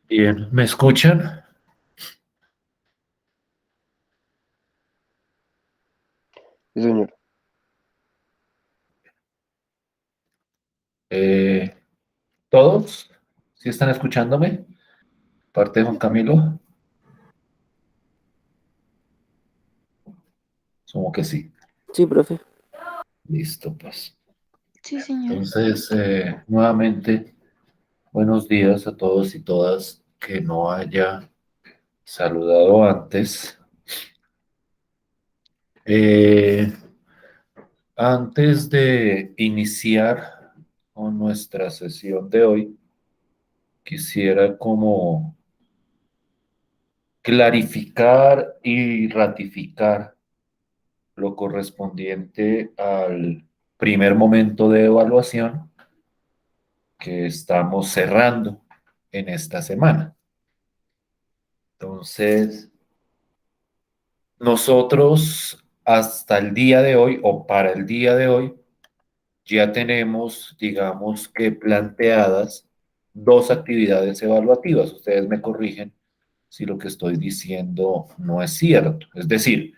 Bien, ¿me escuchan? Sí, señor. Eh, ¿Todos? ¿Sí están escuchándome? Parte de Juan Camilo. Supongo que sí. Sí, profe. Listo, pues. Sí, señor. Entonces, nuevamente, buenos días a todos y todas que no haya saludado antes. Eh, Antes de iniciar con nuestra sesión de hoy, quisiera como clarificar y ratificar lo correspondiente al primer momento de evaluación que estamos cerrando en esta semana. Entonces, nosotros hasta el día de hoy o para el día de hoy ya tenemos, digamos que planteadas dos actividades evaluativas. Ustedes me corrigen si lo que estoy diciendo no es cierto. Es decir,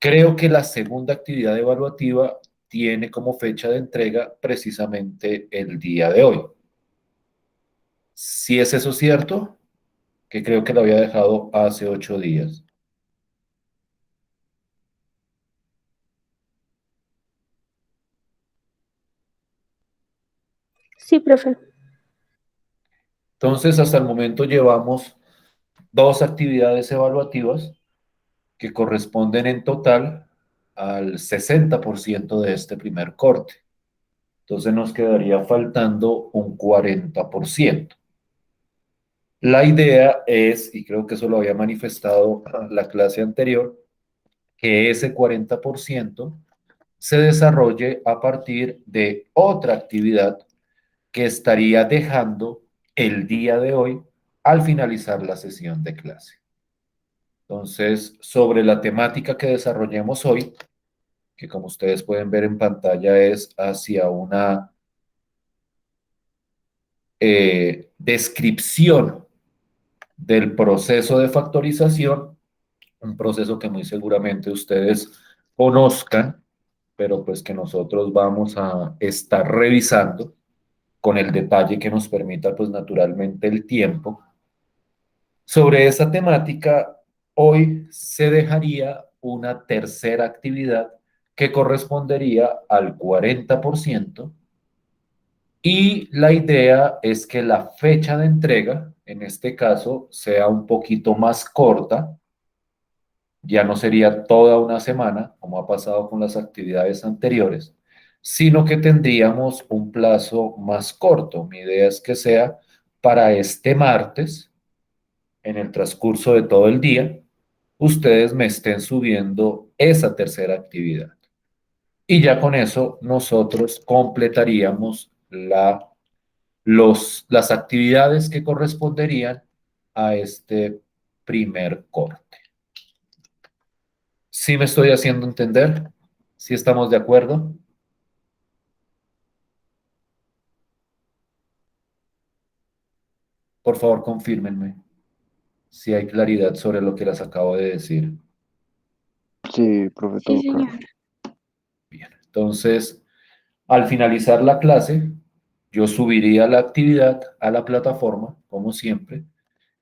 creo que la segunda actividad evaluativa tiene como fecha de entrega precisamente el día de hoy. Si es eso cierto, que creo que lo había dejado hace 8 días. Sí, profe. Entonces, hasta el momento llevamos dos actividades evaluativas que corresponden en total al 60% de este primer corte. Entonces nos quedaría faltando un 40%. La idea es, y creo que eso lo había manifestado la clase anterior, que ese 40% se desarrolle a partir de otra actividad que estaría dejando el día de hoy al finalizar la sesión de clase. Entonces, sobre la temática que desarrollemos hoy, que como ustedes pueden ver en pantalla es hacia una descripción del proceso de factorización, un proceso que muy seguramente ustedes conozcan, pero pues que nosotros vamos a estar revisando con el detalle que nos permita pues naturalmente el tiempo. Sobre esa temática, hoy se dejaría una tercera actividad que correspondería al 40% y la idea es que la fecha de entrega, en este caso, sea un poquito más corta, ya no sería toda una semana, como ha pasado con las actividades anteriores, sino que tendríamos un plazo más corto. Mi idea es que sea para este martes, en el transcurso de todo el día, ustedes me estén subiendo esa tercera actividad. Y ya con eso nosotros completaríamos las actividades que corresponderían a este primer corte. ¿Sí me estoy haciendo entender? ¿Sí estamos de acuerdo? Por favor, confírmenme si hay claridad sobre lo que les acabo de decir. Sí, profe, Sí, todo claro. señor. Bien, entonces, al finalizar la clase, yo subiría la actividad a la plataforma, como siempre,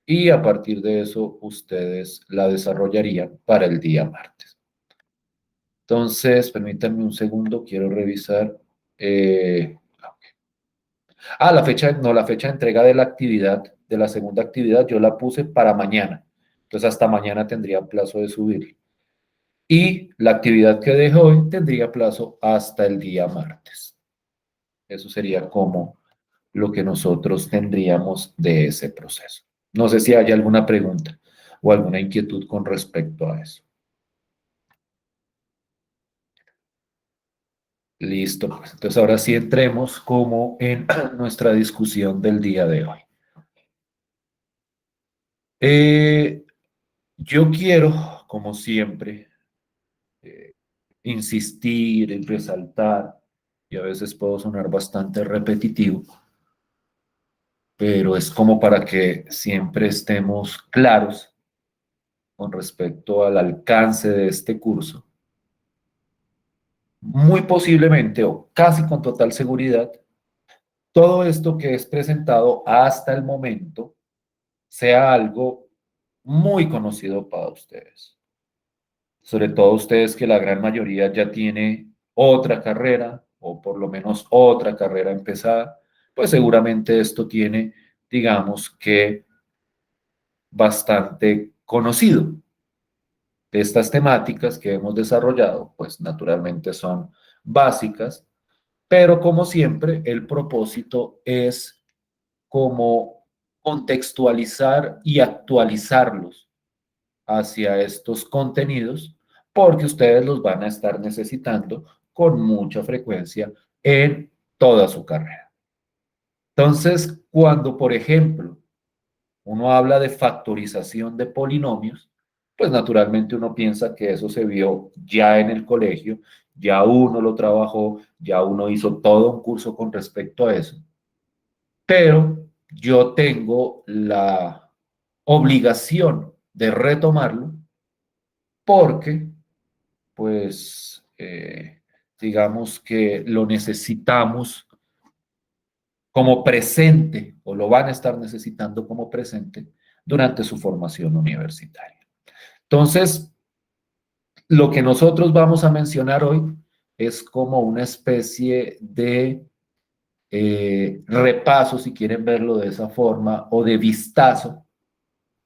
y a partir de eso ustedes la desarrollarían para el día martes. Entonces, permítanme un segundo, quiero revisar. Ok. La fecha, no, la fecha de entrega de la actividad, de la segunda actividad, yo la puse para mañana. Entonces, hasta mañana tendría plazo de subir. Y la actividad que dejo hoy tendría plazo hasta el día martes. Eso sería como lo que nosotros tendríamos de ese proceso. No sé si hay alguna pregunta o alguna inquietud con respecto a eso. Listo, pues entonces ahora sí entremos como en nuestra discusión del día de hoy. Eh, yo quiero, como siempre, eh, insistir y resaltar, y a veces puedo sonar bastante repetitivo, pero es como para que siempre estemos claros con respecto al alcance de este curso. Muy posiblemente o casi con total seguridad, todo esto que es presentado hasta el momento sea algo muy conocido para ustedes. Sobre todo ustedes que la gran mayoría ya tiene otra carrera o por lo menos otra carrera empezada, pues seguramente esto tiene, digamos que, bastante conocido. Estas temáticas que hemos desarrollado, pues naturalmente son básicas, pero como siempre, el propósito es como contextualizar y actualizarlos hacia estos contenidos, porque ustedes los van a estar necesitando con mucha frecuencia en toda su carrera. Entonces, cuando, por ejemplo, uno habla de factorización de polinomios, pues naturalmente uno piensa que eso se vio ya en el colegio, ya uno lo trabajó, ya uno hizo todo un curso con respecto a eso. Pero yo tengo la obligación de retomarlo porque, pues, digamos que lo necesitamos como presente o lo van a estar necesitando como presente durante su formación universitaria. Entonces, lo que nosotros vamos a mencionar hoy es como una especie de repaso, si quieren verlo de esa forma, o de vistazo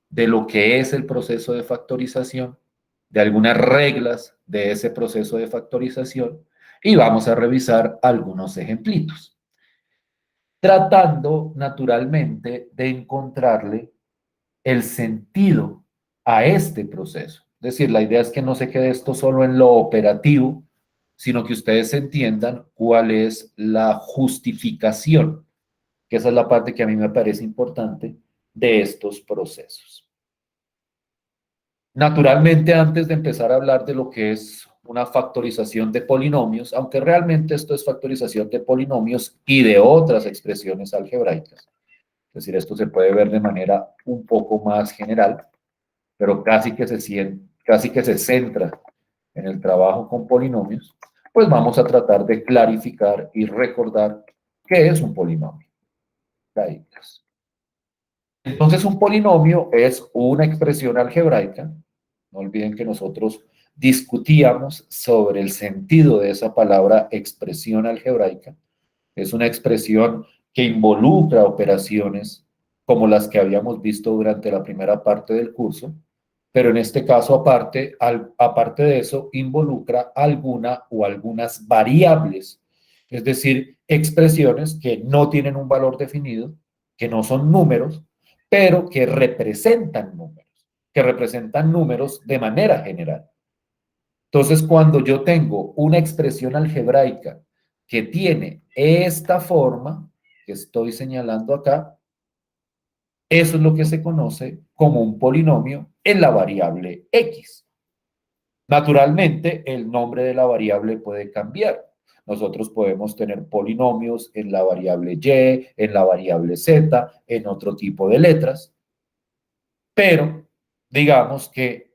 de lo que es el proceso de factorización, de algunas reglas de ese proceso de factorización, y vamos a revisar algunos ejemplitos, tratando naturalmente de encontrarle el sentido a este proceso. Es decir, la idea es que no se quede esto solo en lo operativo, sino que ustedes entiendan cuál es la justificación, que esa es la parte que a mí me parece importante de estos procesos. Naturalmente, antes de empezar a hablar de lo que es una factorización de polinomios, aunque realmente esto es factorización de polinomios y de otras expresiones algebraicas, es decir, esto se puede ver de manera un poco más general, pero casi que se centra en el trabajo con polinomios, pues vamos a tratar de clarificar y recordar qué es un polinomio. Entonces, un polinomio es una expresión algebraica. No olviden que nosotros discutíamos sobre el sentido de esa palabra expresión algebraica. Es una expresión que involucra operaciones como las que habíamos visto durante la primera parte del curso, pero en este caso aparte de eso, involucra alguna o algunas variables, es decir, expresiones que no tienen un valor definido, que no son números, pero que representan números de manera general. Entonces, cuando yo tengo una expresión algebraica que tiene esta forma que estoy señalando acá, eso es lo que se conoce como un polinomio en la variable x. Naturalmente, el nombre de la variable puede cambiar. Nosotros podemos tener polinomios en la variable y, en la variable z, en otro tipo de letras, pero digamos que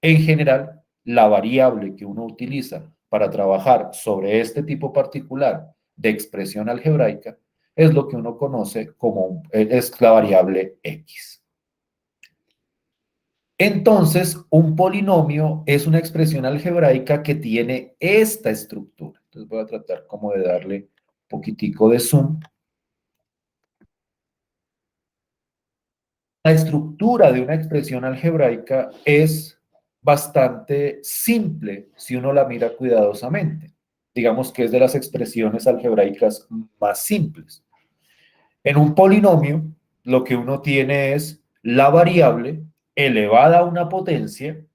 en general la variable que uno utiliza para trabajar sobre este tipo particular de expresión algebraica es lo que uno conoce como es la variable x. Entonces, un polinomio es una expresión algebraica que tiene esta estructura. Entonces voy a tratar como de darle un poquitico de zoom. La estructura de una expresión algebraica es bastante simple si uno la mira cuidadosamente. Digamos que es de las expresiones algebraicas más simples. En un polinomio, lo que uno tiene es la variable elevada a una potencia,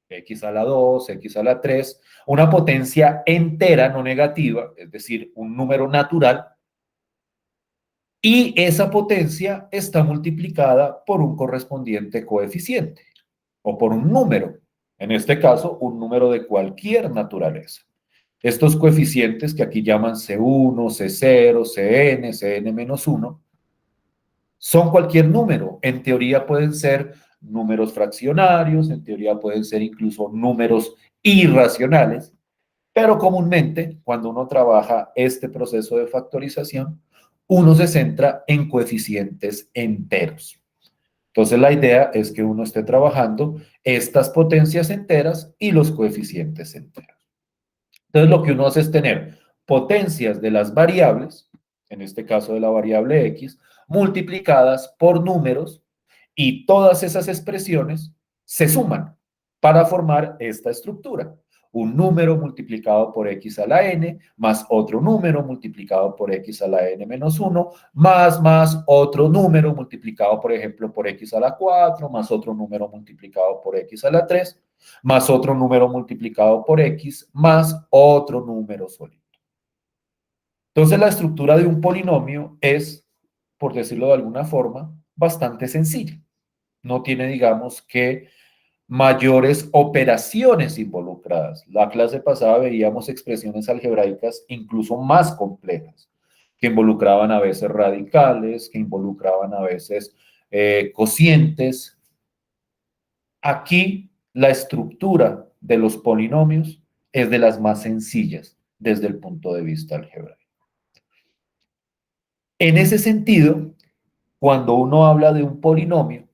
x a la 2, x a la 3, una potencia entera, no negativa, es decir, un número natural, y esa potencia está multiplicada por un correspondiente coeficiente o por un número, en este caso, un número de cualquier naturaleza. Estos coeficientes que aquí llaman C1, C0, Cn, Cn-1, son cualquier número. En teoría pueden ser números fraccionarios, en teoría pueden ser incluso números irracionales, pero comúnmente cuando uno trabaja este proceso de factorización, uno se centra en coeficientes enteros. Entonces la idea es que uno esté trabajando estas potencias enteras y los coeficientes enteros. Entonces lo que uno hace es tener potencias de las variables, en este caso de la variable x, multiplicadas por números y todas esas expresiones se suman para formar esta estructura. Un número multiplicado por x a la n, más otro número multiplicado por x a la n menos 1, más otro número multiplicado, por ejemplo, por x a la 4, más otro número multiplicado por x a la 3, más otro número multiplicado por x, más otro número solito. Entonces, la estructura de un polinomio es, por decirlo de alguna forma, bastante sencilla. No tiene, digamos, que mayores operaciones involucradas. La clase pasada veíamos expresiones algebraicas incluso más complejas, que involucraban a veces radicales, que involucraban a veces cocientes. Aquí la estructura de los polinomios es de las más sencillas desde el punto de vista algebraico. En ese sentido, cuando uno habla de un polinomio,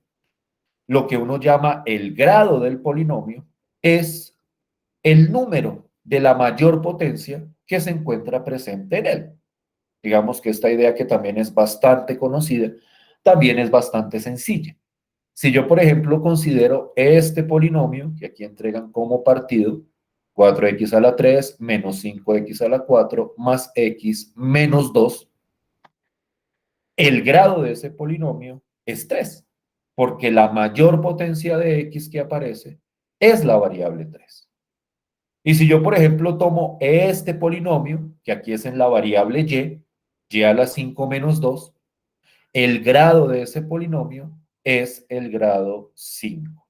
lo que uno llama el grado del polinomio es el número de la mayor potencia que se encuentra presente en él. Digamos que esta idea, que también es bastante conocida, también es bastante sencilla. Si yo, por ejemplo, considero este polinomio, que aquí entregan como partido, 4x a la 3 menos 5x a la 4 más x menos 2, el grado de ese polinomio es 3, porque la mayor potencia de x que aparece es la variable 3. Y si yo, por ejemplo, tomo este polinomio, que aquí es en la variable y a la 5 menos 2, el grado de ese polinomio es el grado 5,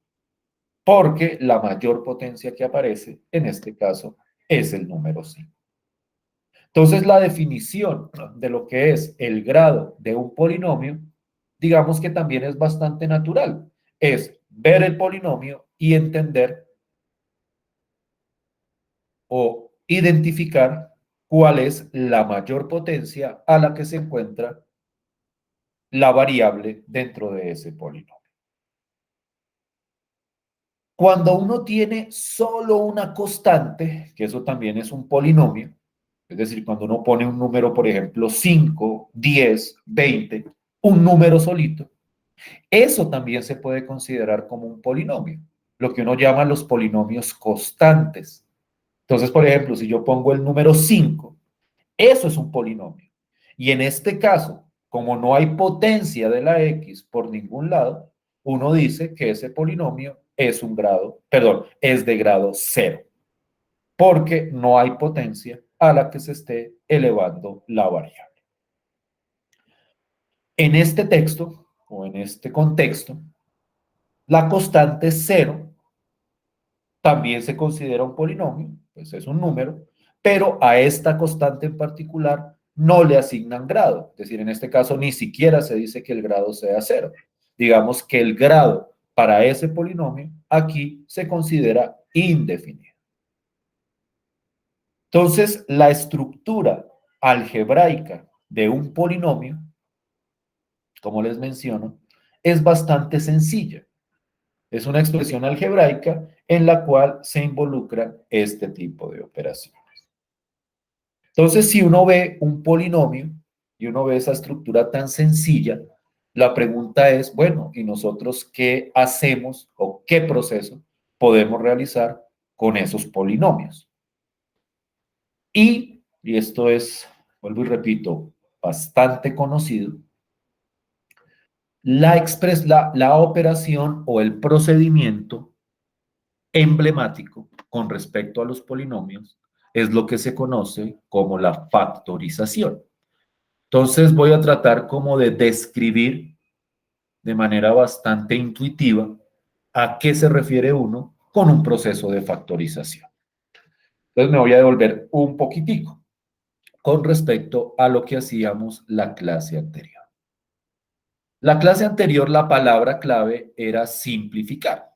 porque la mayor potencia que aparece, en este caso, es el número 5. Entonces, la definición de lo que es el grado de un polinomio, digamos que también es bastante natural. Es ver el polinomio y entender o identificar cuál es la mayor potencia a la que se encuentra la variable dentro de ese polinomio. Cuando uno tiene solo una constante, que eso también es un polinomio, es decir, cuando uno pone un número, por ejemplo, 5, 10, 20, un número solito, eso también se puede considerar como un polinomio, lo que uno llama los polinomios constantes. Entonces, por ejemplo, si yo pongo el número 5, eso es un polinomio. Y en este caso, como no hay potencia de la x por ningún lado, uno dice que ese polinomio es es de grado 0, porque no hay potencia a la que se esté elevando la variable. En este texto, o en este contexto, la constante 0 también se considera un polinomio, pues es un número, pero a esta constante en particular no le asignan grado. Es decir, en este caso ni siquiera se dice que el grado sea 0. Digamos que el grado para ese polinomio aquí se considera indefinido. Entonces, la estructura algebraica de un polinomio, como les menciono, es bastante sencilla. Es una expresión algebraica en la cual se involucran este tipo de operaciones. Entonces, si uno ve un polinomio y uno ve esa estructura tan sencilla, la pregunta es, bueno, ¿y nosotros qué hacemos o qué proceso podemos realizar con esos polinomios? Y esto es, vuelvo y repito, bastante conocido, la operación o el procedimiento emblemático con respecto a los polinomios es lo que se conoce como la factorización. Entonces voy a tratar como de describir de manera bastante intuitiva a qué se refiere uno con un proceso de factorización. Entonces me voy a devolver un poquitico con respecto a lo que hacíamos la clase anterior. La clase anterior, la palabra clave era simplificar.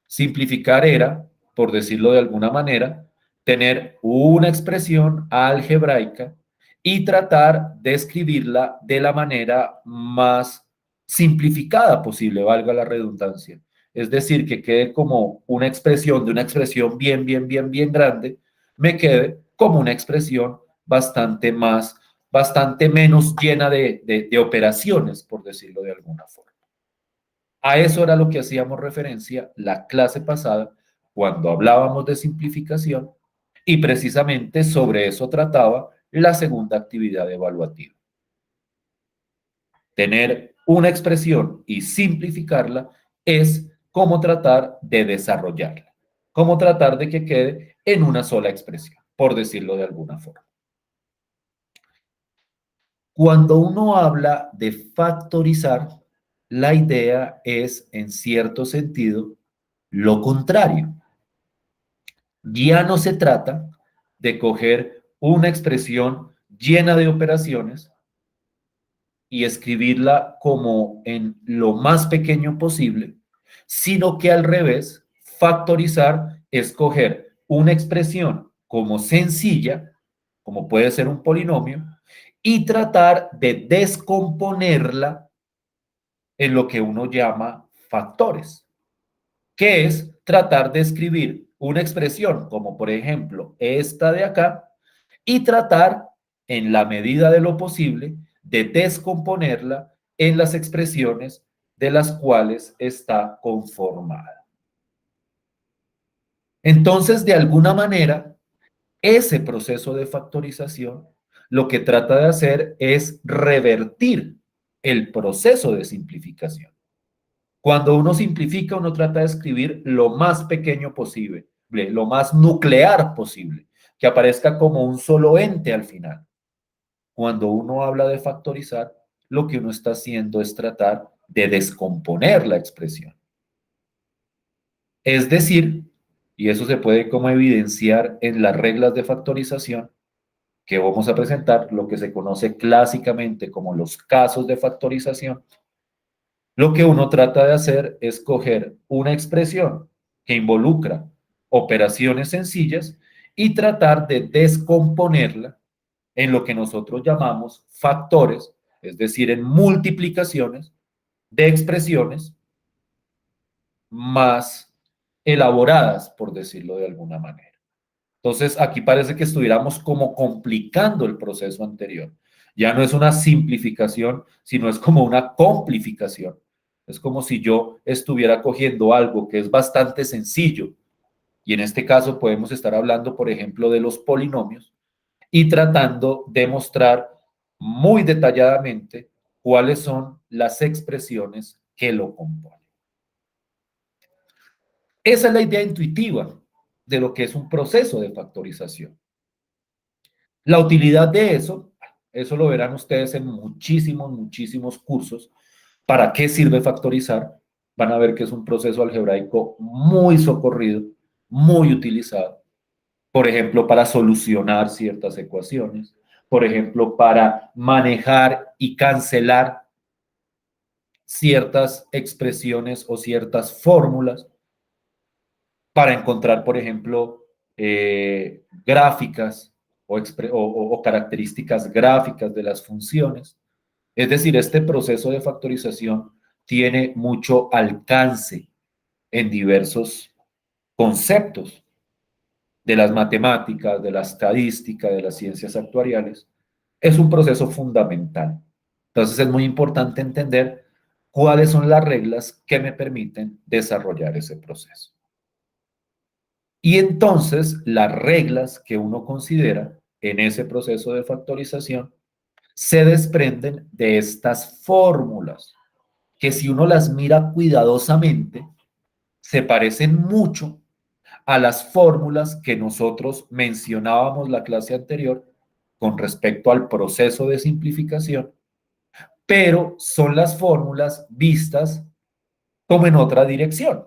Simplificar era, por decirlo de alguna manera, tener una expresión algebraica y tratar de escribirla de la manera más simplificada posible, valga la redundancia. Es decir, que quede como una expresión de una expresión bien grande, me quede como una expresión bastante menos llena de operaciones, por decirlo de alguna forma. A eso era lo que hacíamos referencia la clase pasada cuando hablábamos de simplificación y precisamente sobre eso trataba la segunda actividad evaluativa. Tener una expresión y simplificarla es cómo tratar de desarrollarla, cómo tratar de que quede en una sola expresión, por decirlo de alguna forma. Cuando uno habla de factorizar, la idea es, en cierto sentido, lo contrario. Ya no se trata de coger una expresión llena de operaciones y escribirla como en lo más pequeño posible, sino que al revés, factorizar es coger una expresión como sencilla, como puede ser un polinomio, y tratar de descomponerla en lo que uno llama factores, que es tratar de escribir una expresión como por ejemplo esta de acá y tratar en la medida de lo posible de descomponerla en las expresiones de las cuales está conformada. Entonces, de alguna manera, ese proceso de factorización lo que trata de hacer es revertir el proceso de simplificación. Cuando uno simplifica, uno trata de escribir lo más pequeño posible, lo más nuclear posible, que aparezca como un solo ente al final. Cuando uno habla de factorizar, lo que uno está haciendo es tratar de descomponer la expresión. Es decir, y eso se puede como evidenciar en las reglas de factorización que vamos a presentar, lo que se conoce clásicamente como los casos de factorización. Lo que uno trata de hacer es coger una expresión que involucra operaciones sencillas y tratar de descomponerla en lo que nosotros llamamos factores, es decir, en multiplicaciones de expresiones más elaboradas, por decirlo de alguna manera. Entonces, aquí parece que estuviéramos como complicando el proceso anterior. Ya no es una simplificación, sino es como una complificación. Es como si yo estuviera cogiendo algo que es bastante sencillo, y en este caso podemos estar hablando, por ejemplo, de los polinomios, y tratando de mostrar muy detalladamente cuáles son las expresiones que lo componen. Esa es la idea intuitiva de lo que es un proceso de factorización. La utilidad de eso lo verán ustedes en muchísimos cursos. ¿Para qué sirve factorizar? Van a ver que es un proceso algebraico muy socorrido, muy utilizado. Por ejemplo, para solucionar ciertas ecuaciones. Por ejemplo, para manejar y cancelar ciertas expresiones o ciertas fórmulas. Para encontrar, por ejemplo, gráficas o características gráficas de las funciones. Es decir, este proceso de factorización tiene mucho alcance en diversos conceptos de las matemáticas, de la estadística, de las ciencias actuariales. Es un proceso fundamental. Entonces es muy importante entender cuáles son las reglas que me permiten desarrollar ese proceso. Y entonces las reglas que uno considera en ese proceso de factorización se desprenden de estas fórmulas, que si uno las mira cuidadosamente, se parecen mucho a las fórmulas que nosotros mencionábamos la clase anterior con respecto al proceso de simplificación, pero son las fórmulas vistas como en otra dirección.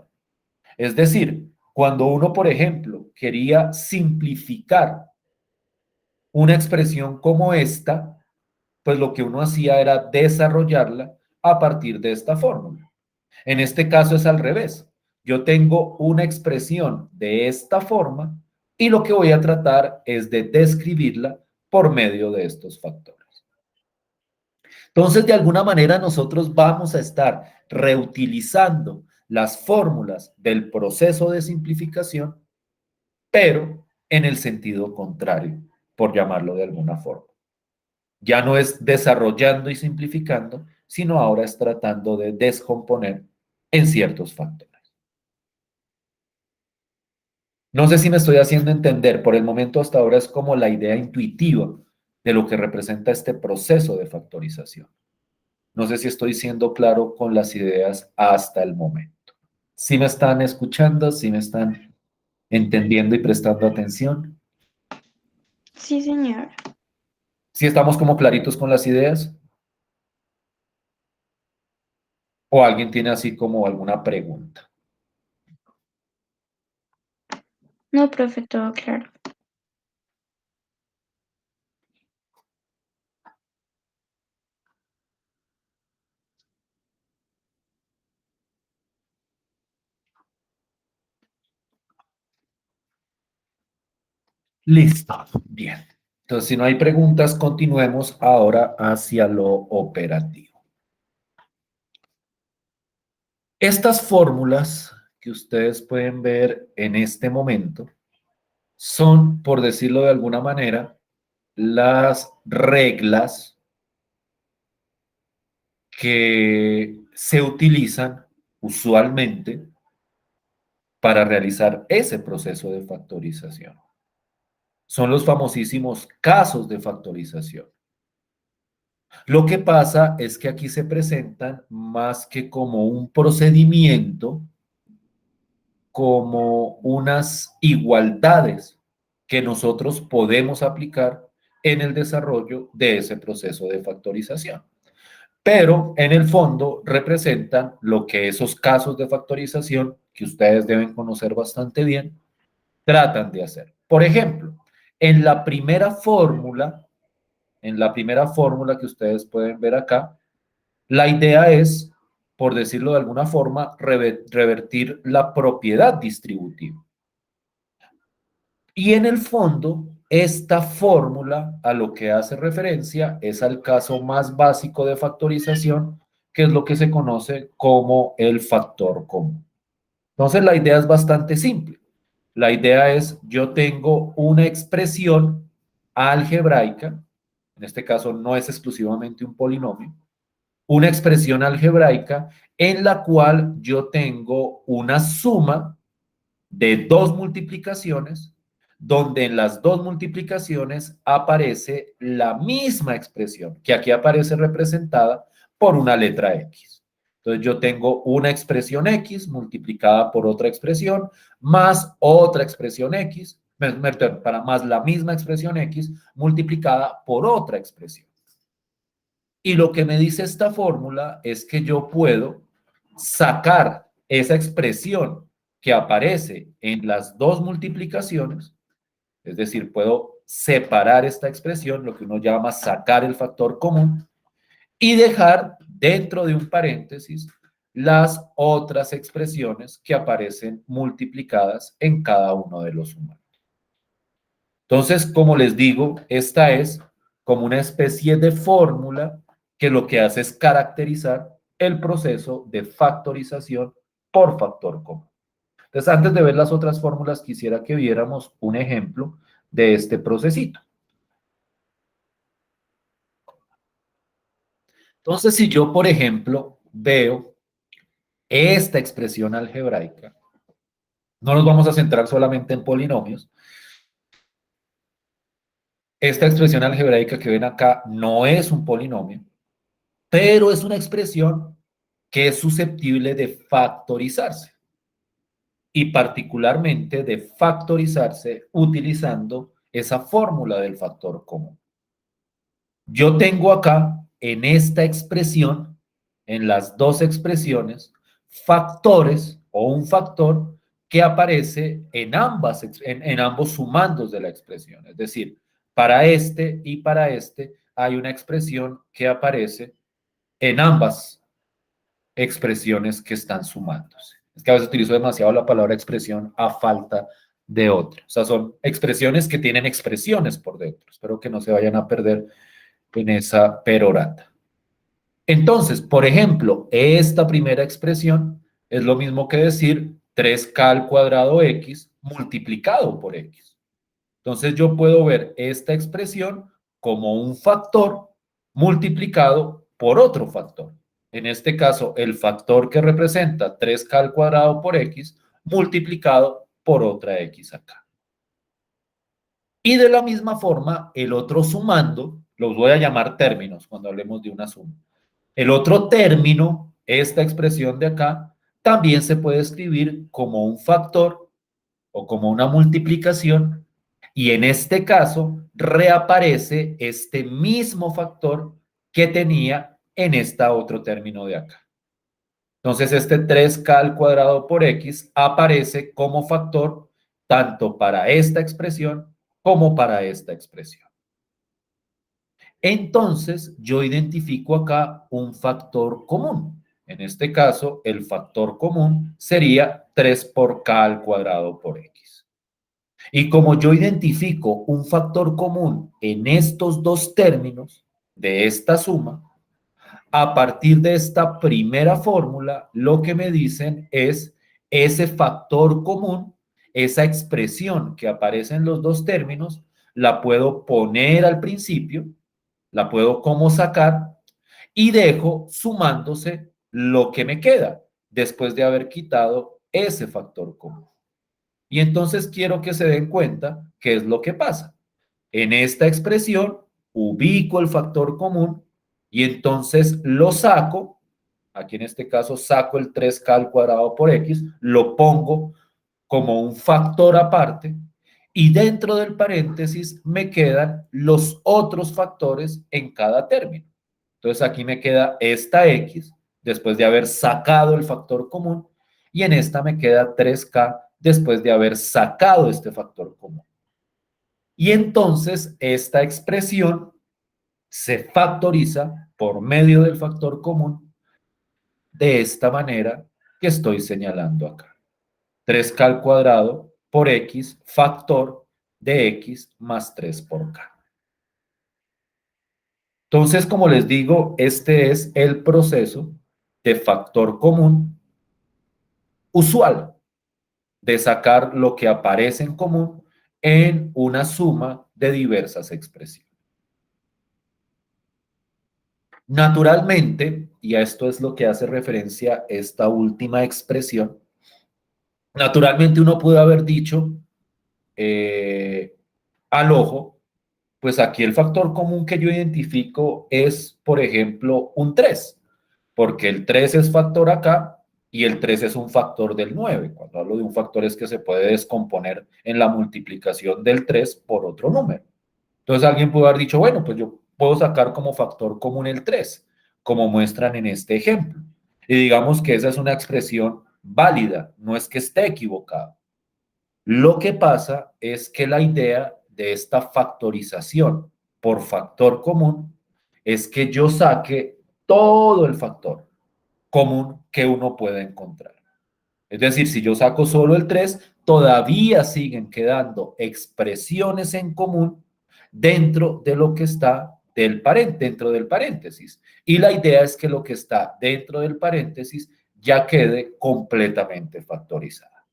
Es decir, cuando uno, por ejemplo, quería simplificar una expresión como esta, pues lo que uno hacía era desarrollarla a partir de esta fórmula. En este caso es al revés. Yo tengo una expresión de esta forma y lo que voy a tratar es de describirla por medio de estos factores. Entonces, de alguna manera nosotros vamos a estar reutilizando las fórmulas del proceso de simplificación, pero en el sentido contrario, por llamarlo de alguna forma. Ya no es desarrollando y simplificando, sino ahora es tratando de descomponer en ciertos factores. No sé si me estoy haciendo entender, por el momento hasta ahora es como la idea intuitiva de lo que representa este proceso de factorización. No sé si estoy siendo claro con las ideas hasta el momento. ¿Sí me están escuchando? ¿Sí me están entendiendo y prestando atención? Sí, señor. ¿Sí estamos como claritos con las ideas? ¿O alguien tiene así como alguna pregunta? No, profe, todo claro. Listo. Bien. Entonces, si no hay preguntas, continuemos ahora hacia lo operativo. Estas fórmulas que ustedes pueden ver en este momento son, por decirlo de alguna manera, las reglas que se utilizan usualmente para realizar ese proceso de factorización. Son los famosísimos casos de factorización. Lo que pasa es que aquí se presentan más que como un procedimiento, como unas igualdades que nosotros podemos aplicar en el desarrollo de ese proceso de factorización. Pero en el fondo representan lo que esos casos de factorización, que ustedes deben conocer bastante bien, tratan de hacer. Por ejemplo, en la primera fórmula, que ustedes pueden ver acá, la idea es, por decirlo de alguna forma, revertir la propiedad distributiva. Y en el fondo, esta fórmula a lo que hace referencia es al caso más básico de factorización, que es lo que se conoce como el factor común. Entonces, la idea es bastante simple. La idea es, yo tengo una expresión algebraica, en este caso no es exclusivamente un polinomio, una expresión algebraica en la cual yo tengo una suma de dos multiplicaciones, donde en las dos multiplicaciones aparece la misma expresión, que aquí aparece representada por una letra X. Entonces yo tengo una expresión X multiplicada por otra expresión, más otra expresión X, para más la misma expresión X multiplicada por otra expresión. Y lo que me dice esta fórmula es que yo puedo sacar esa expresión que aparece en las dos multiplicaciones, es decir, puedo separar esta expresión, lo que uno llama sacar el factor común, y dejar dentro de un paréntesis las otras expresiones que aparecen multiplicadas en cada uno de los humanos. Entonces, como les digo, esta es como una especie de fórmula que lo que hace es caracterizar el proceso de factorización por factor común. Entonces, antes de ver las otras fórmulas, quisiera que viéramos un ejemplo de este procesito. Entonces, si yo, por ejemplo, veo esta expresión algebraica, no nos vamos a centrar solamente en polinomios. Esta expresión algebraica que ven acá no es un polinomio, pero es una expresión que es susceptible de factorizarse y particularmente de factorizarse utilizando esa fórmula del factor común. Yo tengo acá en esta expresión, en las dos expresiones, factores o un factor que aparece en ambos sumandos de la expresión. Es decir, para este y para este hay una expresión que aparece en ambas expresiones que están sumándose. Es que a veces utilizo demasiado la palabra expresión a falta de otra. O sea, son expresiones que tienen expresiones por dentro. Espero que no se vayan a perder en esa perorata. Entonces, por ejemplo, esta primera expresión es lo mismo que decir 3k al cuadrado x multiplicado por x. Entonces, yo puedo ver esta expresión como un factor multiplicado por otro factor. En este caso, el factor que representa 3k al cuadrado por x multiplicado por otra x acá. Y de la misma forma, el otro sumando, los voy a llamar términos cuando hablemos de una suma. El otro término, esta expresión de acá, también se puede escribir como un factor o como una multiplicación, y en este caso reaparece este mismo factor que tenía en este otro término de acá. Entonces, este 3k al cuadrado por x aparece como factor tanto para esta expresión como para esta expresión. Entonces, yo identifico acá un factor común. En este caso, el factor común sería 3 por k al cuadrado por x. Y como yo identifico un factor común en estos dos términos de esta suma, a partir de esta primera fórmula, lo que me dicen es ese factor común, esa expresión que aparece en los dos términos, la puedo poner al principio, la puedo como sacar y dejo sumándose lo que me queda después de haber quitado ese factor común. Y entonces quiero que se den cuenta qué es lo que pasa. En esta expresión ubico el factor común y entonces lo saco. Aquí en este caso saco el 3k al cuadrado por x, lo pongo como un factor aparte y dentro del paréntesis me quedan los otros factores en cada término. Entonces aquí me queda esta x después de haber sacado el factor común y en esta me queda 3k después de haber sacado este factor común. Y entonces esta expresión se factoriza por medio del factor común de esta manera que estoy señalando acá. 3k al cuadrado por x factor de x más 3 por k. Entonces, como les digo, este es el proceso de factor común usual, de sacar lo que aparece en común en una suma de diversas expresiones. Naturalmente, y a esto es lo que hace referencia esta última expresión, naturalmente uno pudo haber dicho al ojo, pues aquí el factor común que yo identifico es, por ejemplo, un 3, porque el 3 es factor acá y el 3 es un factor del 9. Cuando hablo de un factor es que se puede descomponer en la multiplicación del 3 por otro número. Entonces alguien pudo haber dicho, bueno, pues yo puedo sacar como factor común el 3, como muestran en este ejemplo. Y digamos que esa es una expresión válida, no es que esté equivocado. Lo que pasa es que la idea de esta factorización por factor común es que yo saque todo el factor común que uno pueda encontrar. Es decir, si yo saco solo el 3, todavía siguen quedando expresiones en común dentro de lo que está dentro del paréntesis. Y la idea es que lo que está dentro del paréntesis ya quede completamente factorizada.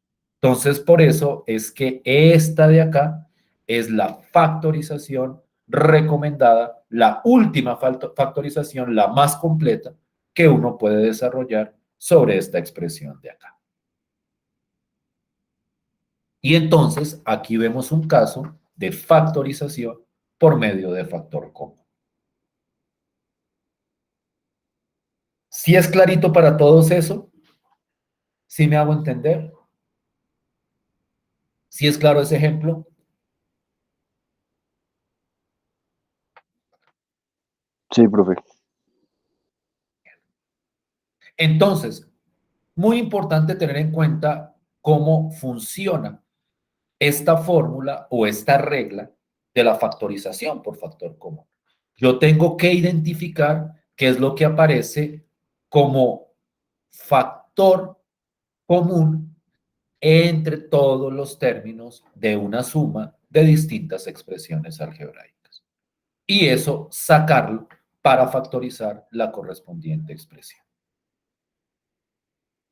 Entonces, por eso es que esta de acá es la factorización recomendada, la última factorización, la más completa que uno puede desarrollar sobre esta expresión de acá. Y entonces aquí vemos un caso de factorización por medio de factor común. ¿Sí es clarito para todos eso? ¿Sí me hago entender? ¿Sí es claro ese ejemplo? Sí, profe. Entonces, muy importante tener en cuenta cómo funciona esta fórmula o esta regla de la factorización por factor común. Yo tengo que identificar qué es lo que aparece como factor común entre todos los términos de una suma de distintas expresiones algebraicas. Y eso sacarlo para factorizar la correspondiente expresión.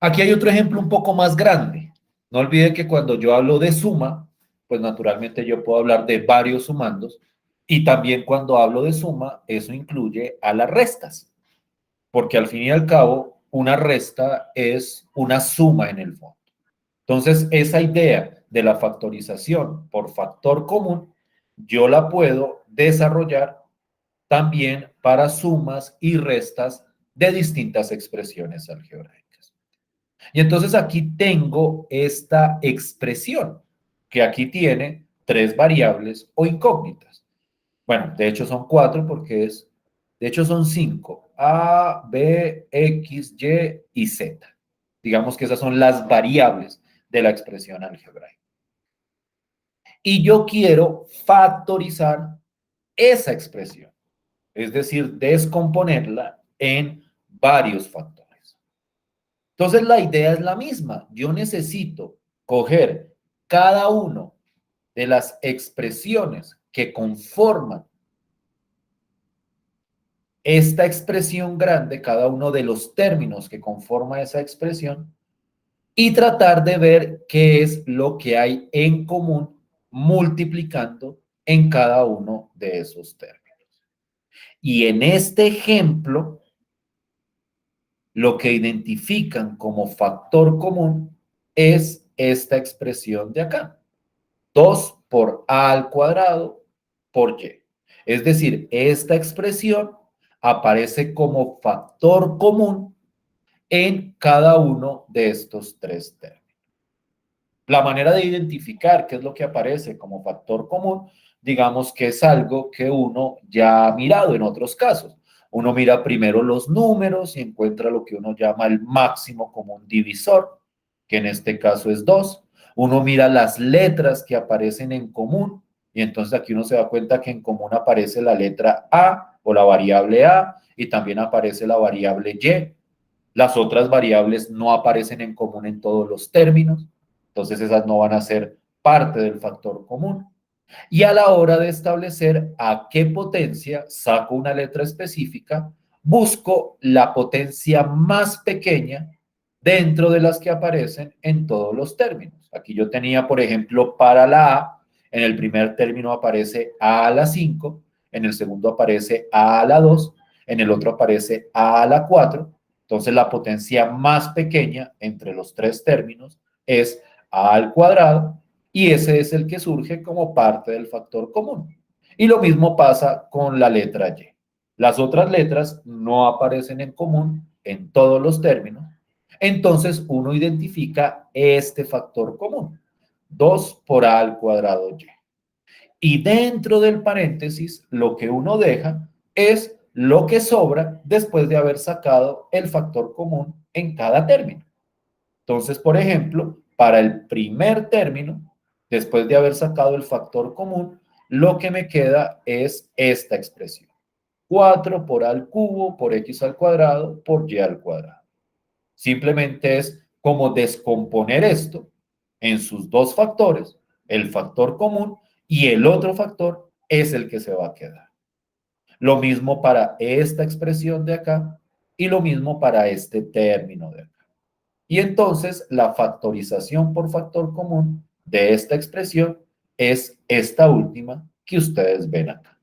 Aquí hay otro ejemplo un poco más grande. No olvide que cuando yo hablo de suma, pues naturalmente yo puedo hablar de varios sumandos, y también cuando hablo de suma, eso incluye a las restas, porque al fin y al cabo, una resta es una suma en el fondo. Entonces, esa idea de la factorización por factor común, yo la puedo desarrollar también para sumas y restas de distintas expresiones algebraicas. Y entonces aquí tengo esta expresión, que aquí tiene 3 variables o incógnitas. Bueno, de hecho son 4 porque de hecho son 5, A, B, X, Y y Z. Digamos que esas son las variables de la expresión algebraica. Y yo quiero factorizar esa expresión, es decir, descomponerla en varios factores. Entonces la idea es la misma. Yo necesito coger cada uno de las expresiones que conforman esta expresión grande, cada uno de los términos que conforma esa expresión, y tratar de ver qué es lo que hay en común multiplicando en cada uno de esos términos. Y en este ejemplo, lo que identifican como factor común es esta expresión de acá. 2 por a al cuadrado por y. Es decir, esta expresión aparece como factor común en cada uno de estos 3 términos. La manera de identificar qué es lo que aparece como factor común, digamos que es algo que uno ya ha mirado en otros casos. Uno mira primero los números y encuentra lo que uno llama el máximo común divisor, que en este caso es 2. Uno mira las letras que aparecen en común y entonces aquí uno se da cuenta que en común aparece la letra A o la variable A y también aparece la variable Y. Las otras variables no aparecen en común en todos los términos, entonces esas no van a ser parte del factor común. Y a la hora de establecer a qué potencia saco una letra específica, busco la potencia más pequeña dentro de las que aparecen en todos los términos. Aquí yo tenía, por ejemplo, para la A, en el primer término aparece A a la 5, en el segundo aparece A a la 2, en el otro aparece A a la 4. Entonces la potencia más pequeña entre los 3 términos es A al cuadrado, y ese es el que surge como parte del factor común. Y lo mismo pasa con la letra Y. Las otras letras no aparecen en común en todos los términos, entonces uno identifica este factor común, 2 por a al cuadrado y. Y dentro del paréntesis, lo que uno deja es lo que sobra después de haber sacado el factor común en cada término. Entonces, por ejemplo, para el primer término, después de haber sacado el factor común, lo que me queda es esta expresión. 4 por a al cubo por x al cuadrado por y al cuadrado. Simplemente es como descomponer esto en sus 2 factores, el factor común y el otro factor es el que se va a quedar. Lo mismo para esta expresión de acá y lo mismo para este término de acá. Y entonces la factorización por factor común de esta expresión es esta última que ustedes ven acá.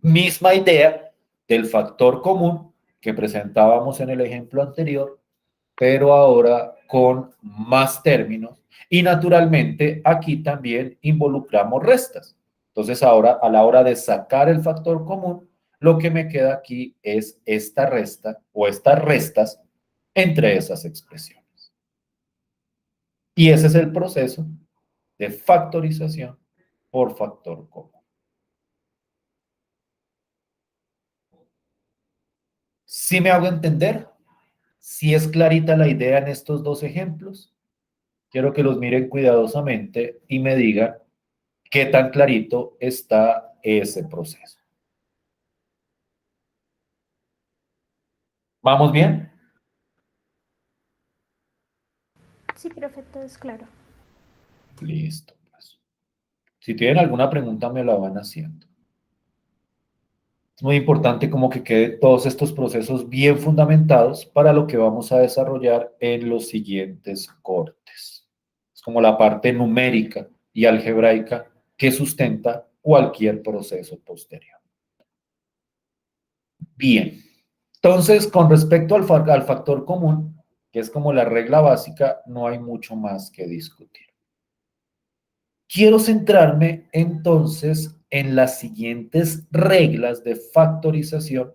Misma idea del factor común que presentábamos en el ejemplo anterior, pero ahora con más términos. Y naturalmente aquí también involucramos restas. Entonces ahora a la hora de sacar el factor común, lo que me queda aquí es esta resta o estas restas entre esas expresiones. Y ese es el proceso de factorización por factor común. ¿Sí me hago entender? ¿Sí es clarita la idea en estos 2 ejemplos? Quiero que los miren cuidadosamente y me digan qué tan clarito está ese proceso. ¿Vamos bien? Sí, profe, todo es claro. Listo, pues. Si tienen alguna pregunta, me la van haciendo. Es muy importante como que queden todos estos procesos bien fundamentados para lo que vamos a desarrollar en los siguientes cortes. Es como la parte numérica y algebraica que sustenta cualquier proceso posterior. Bien, entonces con respecto al factor común, que es como la regla básica, no hay mucho más que discutir. Quiero centrarme entonces en las siguientes reglas de factorización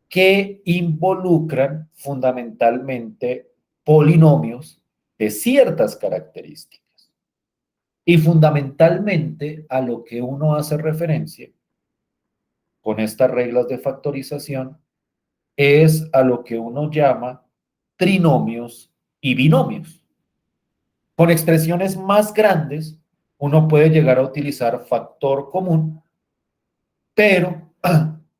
que involucran fundamentalmente polinomios de ciertas características. Y fundamentalmente a lo que uno hace referencia con estas reglas de factorización es a lo que uno llama trinomios y binomios. Con expresiones más grandes, uno puede llegar a utilizar factor común, pero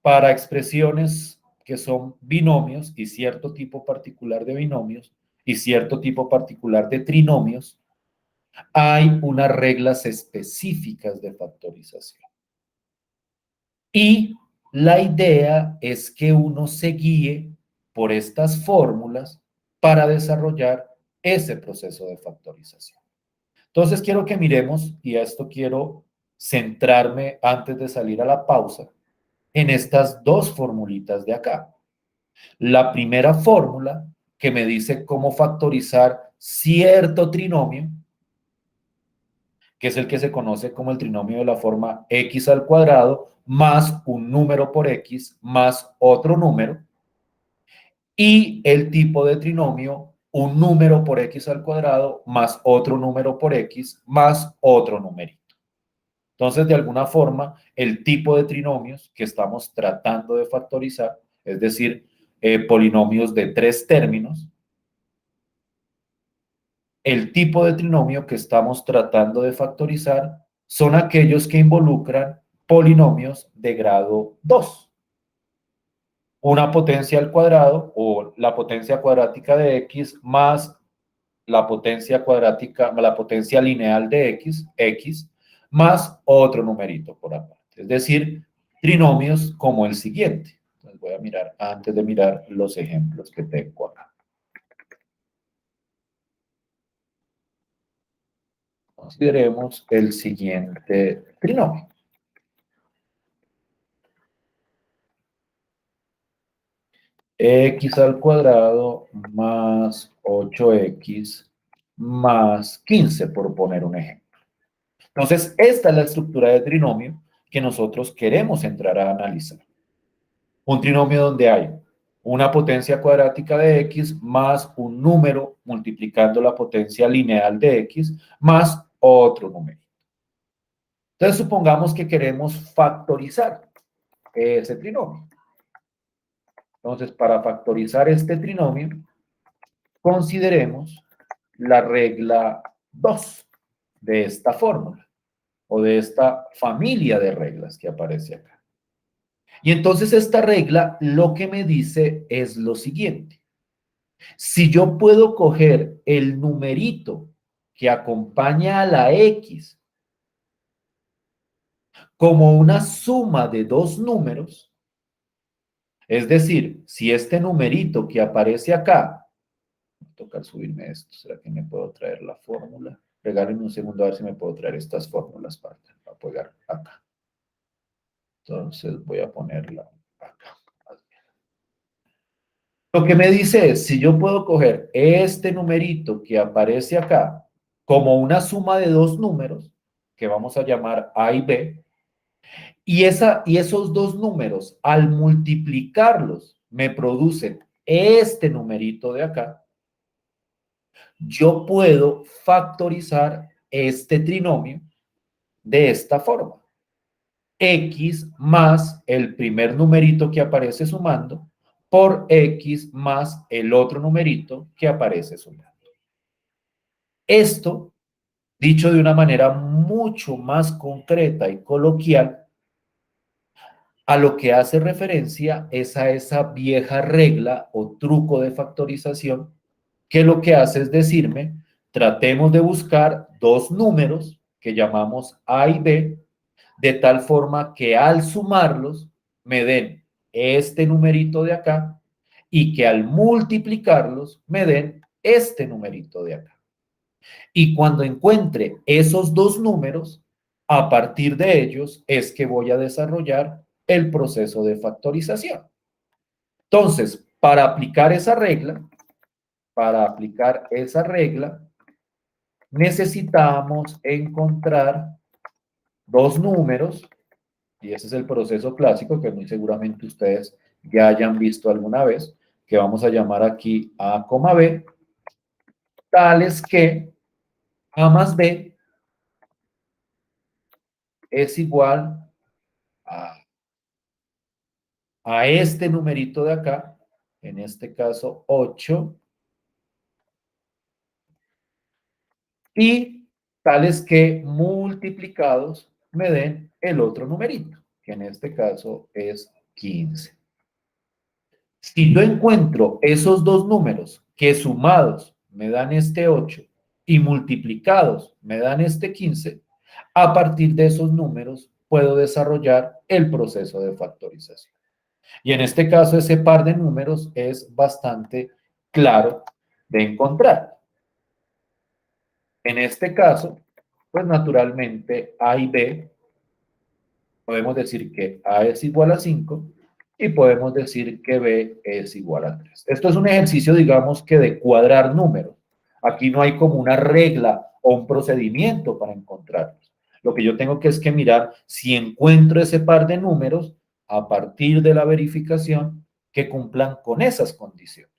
para expresiones que son binomios y cierto tipo particular de binomios y cierto tipo particular de trinomios, hay unas reglas específicas de factorización. Y la idea es que uno se guíe por estas fórmulas para desarrollar ese proceso de factorización. Entonces quiero que miremos, y a esto quiero centrarme antes de salir a la pausa, en estas dos formulitas de acá. La primera fórmula que me dice cómo factorizar cierto trinomio, que es el que se conoce como el trinomio de la forma x al cuadrado más un número por x más otro número, y el tipo de trinomio un número por x al cuadrado más otro número por x más otro numerito. Entonces, de alguna forma, el tipo de trinomios que estamos tratando de factorizar, es decir, polinomios de 3 términos, el tipo de trinomio que estamos tratando de factorizar son aquellos que involucran polinomios de grado 2. Una potencia al cuadrado o la potencia cuadrática de x más la potencia cuadrática, la potencia lineal de x, más otro numerito por aparte. Es decir, trinomios como el siguiente. Entonces voy a mirar, antes de mirar los ejemplos que tengo acá. Consideremos el siguiente trinomio. X al cuadrado más 8x más 15, por poner un ejemplo. Entonces, esta es la estructura de trinomio que nosotros queremos entrar a analizar. Un trinomio donde hay una potencia cuadrática de x más un número multiplicando la potencia lineal de x más otro número. Entonces, supongamos que queremos factorizar ese trinomio. Entonces, para factorizar este trinomio, consideremos la regla 2 de esta fórmula o de esta familia de reglas que aparece acá. Y entonces esta regla lo que me dice es lo siguiente. Si yo puedo coger el numerito que acompaña a la x como una suma de dos números, es decir, si este numerito que aparece acá, voy a tocar subirme esto, ¿será que me puedo traer la fórmula? Regálenme un segundo a ver si me puedo traer estas fórmulas para pegar acá. Entonces voy a ponerla acá. Lo que me dice es, si yo puedo coger este numerito que aparece acá como una suma de dos números, que vamos a llamar A y B, y esos dos números, al multiplicarlos, me producen este numerito de acá, yo puedo factorizar este trinomio de esta forma. X más el primer numerito que aparece sumando por X más el otro numerito que aparece sumando. Esto, dicho de una manera mucho más concreta y coloquial, a lo que hace referencia es a esa vieja regla o truco de factorización que lo que hace es decirme, tratemos de buscar dos números que llamamos A y B, de tal forma que al sumarlos me den este numerito de acá y que al multiplicarlos me den este numerito de acá. Y cuando encuentre esos dos números, a partir de ellos es que voy a desarrollar el proceso de factorización. Entonces, para aplicar esa regla, necesitamos encontrar dos números, y ese es el proceso clásico que muy seguramente ustedes ya hayan visto alguna vez, que vamos a llamar aquí A, B, tales que A más B es igual a este numerito de acá, en este caso 8, y tales que multiplicados me den el otro numerito, que en este caso es 15. Si yo encuentro esos dos números que sumados me dan este 8 y multiplicados me dan este 15, a partir de esos números puedo desarrollar el proceso de factorización. Y en este caso ese par de números es bastante claro de encontrar. En este caso, pues naturalmente A y B, podemos decir que A es igual a 5 y podemos decir que B es igual a 3. Esto es un ejercicio, digamos, que de cuadrar números. Aquí no hay como una regla o un procedimiento para encontrarlos. Lo que yo tengo que es que mirar si encuentro ese par de números a partir de la verificación que cumplan con esas condiciones.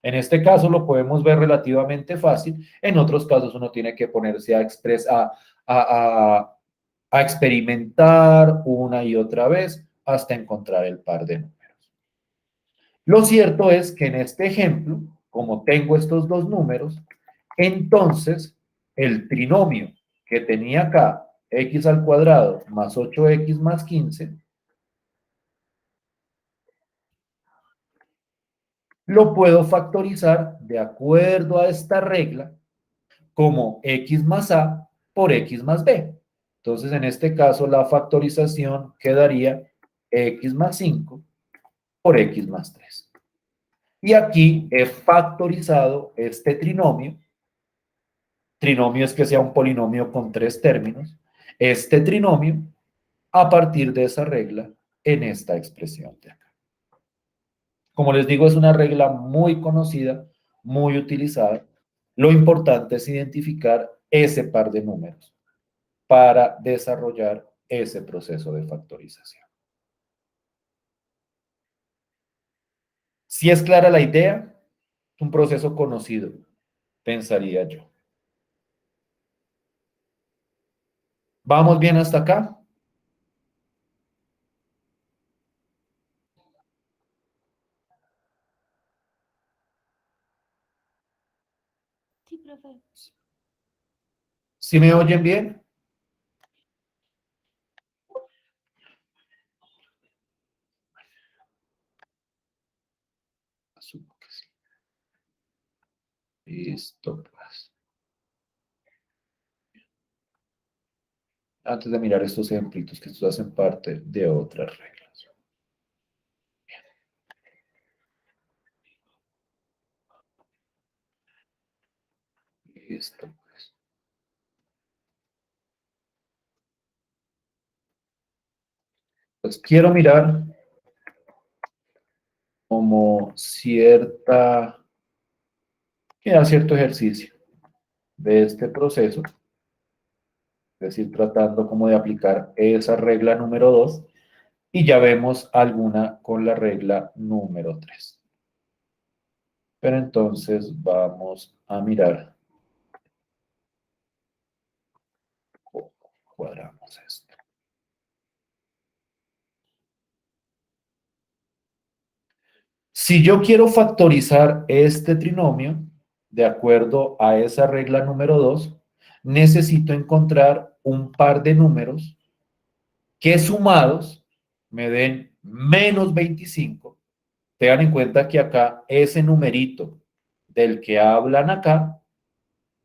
En este caso lo podemos ver relativamente fácil, en otros casos uno tiene que ponerse a experimentar una y otra vez hasta encontrar el par de números. Lo cierto es que en este ejemplo, como tengo estos dos números, entonces el trinomio que tenía acá, x al cuadrado más 8x más 15, lo puedo factorizar de acuerdo a esta regla como x más a por x más b. Entonces, en este caso, la factorización quedaría x más 5 por x más 3. Y aquí he factorizado este trinomio. Trinomio es que sea un polinomio con tres términos. Este trinomio a partir de esa regla en esta expresión de acá. Como les digo, es una regla muy conocida, muy utilizada. Lo importante es identificar ese par de números para desarrollar ese proceso de factorización. Si es clara la idea, es un proceso conocido, pensaría yo. ¿Vamos bien hasta acá? Sí, profe. ¿Sí me oyen bien? Asumo que sí. Listo, pues. Antes de mirar estos ejemplitos, que estos hacen parte de otras reglas. Listo, pues. Pues quiero mirar como cierto ejercicio de este proceso, es decir, tratando como de aplicar esa regla número 2, y ya vemos alguna con la regla número 3. Pero entonces vamos a mirar cómo cuadramos esto. Si yo quiero factorizar este trinomio, de acuerdo a esa regla número 2, necesito encontrar un par de números que sumados me den menos 25. Tengan en cuenta que acá ese numerito del que hablan acá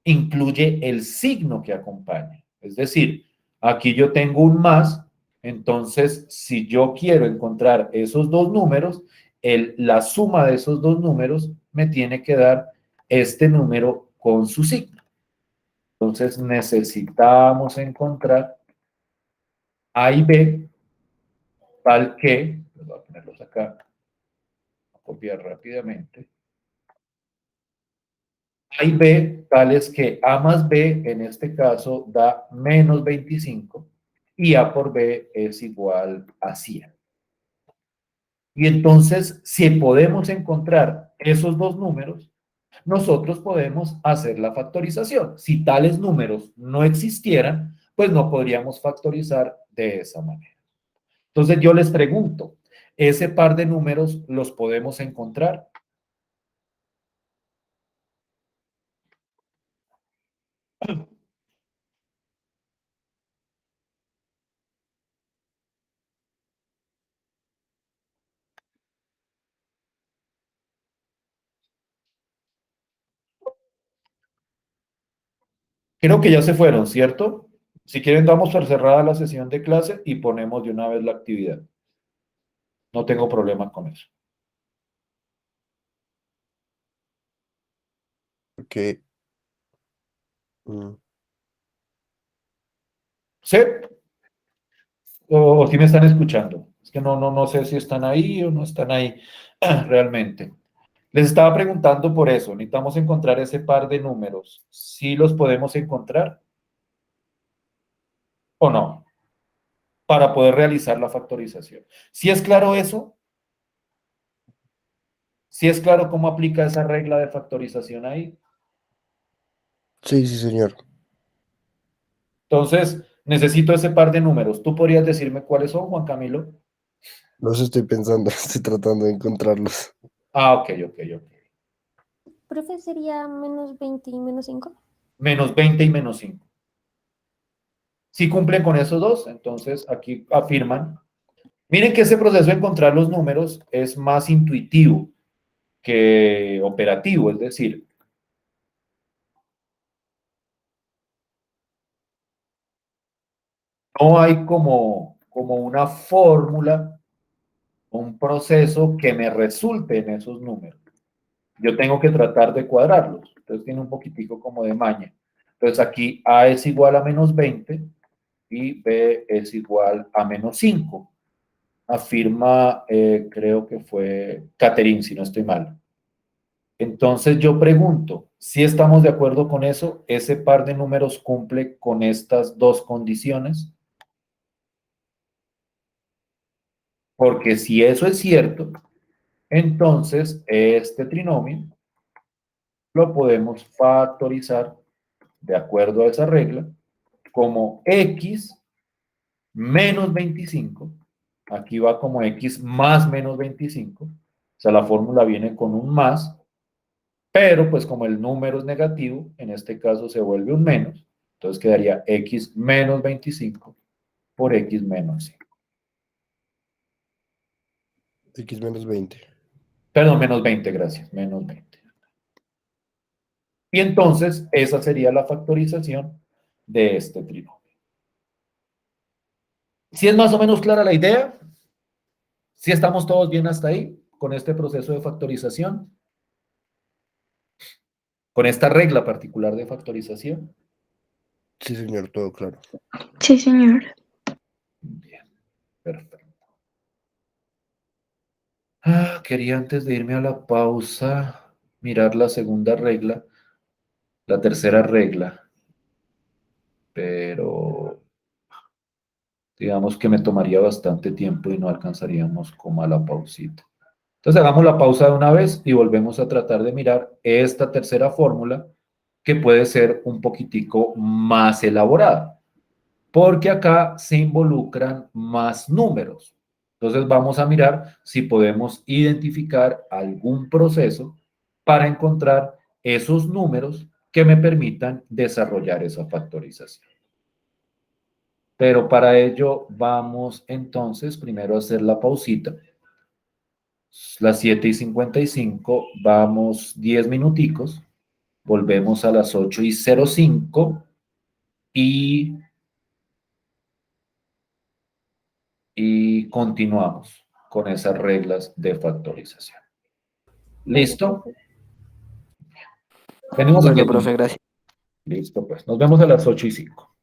incluye el signo que acompaña. Es decir, aquí yo tengo un más, entonces si yo quiero encontrar esos dos números, la suma de esos dos números me tiene que dar este número con su signo. Entonces necesitamos encontrar A y B, tal que, voy a ponerlos acá, voy a copiar rápidamente. A y B, tales que A más B, en este caso, da menos 25 y A por B es igual a 100. Y entonces, si podemos encontrar esos dos números, nosotros podemos hacer la factorización. Si tales números no existieran, pues no podríamos factorizar de esa manera. Entonces yo les pregunto, ¿ese par de números los podemos encontrar? Creo que ya se fueron, ¿cierto? Si quieren, damos por cerrada la sesión de clase y ponemos de una vez la actividad. No tengo problema con eso. Ok. Mm. ¿Sí? ¿O si me están escuchando? Es que no sé si están ahí o no están ahí realmente. Les estaba preguntando por eso. Necesitamos encontrar ese par de números. ¿Sí los podemos encontrar o no? Para poder realizar la factorización. Si es claro eso, si es claro cómo aplica esa regla de factorización ahí. Sí, sí, señor. Entonces, necesito ese par de números. ¿Tú podrías decirme cuáles son, Juan Camilo? Los estoy pensando, estoy tratando de encontrarlos. Ah, ok. Profe, sería menos 20 y menos 5. Menos 20 y menos 5. Si cumplen con esos dos, entonces aquí afirman. Miren que ese proceso de encontrar los números es más intuitivo que operativo, es decir, no hay como una fórmula, un proceso que me resulte en esos números. Yo tengo que tratar de cuadrarlos. Entonces tiene un poquitico como de maña. Entonces aquí A es igual a menos 20 y B es igual a menos 5. Afirma, creo que fue Catherine, si no estoy mal. Entonces yo pregunto, si estamos de acuerdo con eso, ¿ese par de números cumple con estas dos condiciones? Porque si eso es cierto, entonces este trinomio lo podemos factorizar de acuerdo a esa regla como x menos 25. Aquí va como x más menos 25. O sea, la fórmula viene con un más, pero pues como el número es negativo, en este caso se vuelve un menos. Entonces quedaría x menos 25 por x menos 5. X menos 20. Perdón, menos 20, gracias, menos 20. Y entonces esa sería la factorización de este trinomio. ¿Sí es más o menos clara la idea? ¿Sí estamos todos bien hasta ahí con este proceso de factorización? Con esta regla particular de factorización. Sí, señor, todo claro. Sí, señor. Bien, perfecto. Quería antes de irme a la pausa mirar la segunda regla, la tercera regla, pero digamos que me tomaría bastante tiempo y no alcanzaríamos como a la pausita. Entonces hagamos la pausa de una vez y volvemos a tratar de mirar esta tercera fórmula que puede ser un poquitico más elaborada, porque acá se involucran más números. Entonces vamos a mirar si podemos identificar algún proceso para encontrar esos números que me permitan desarrollar esa factorización. Pero para ello vamos entonces primero a hacer la pausita. las 7:55, vamos 10 minuticos, volvemos a las 8:05 y, y continuamos con esas reglas de factorización. Vale, ¿Listo? profe. Venimos aquí. Bueno, profe, gracias. Listo, pues. Nos vemos a las 8:05.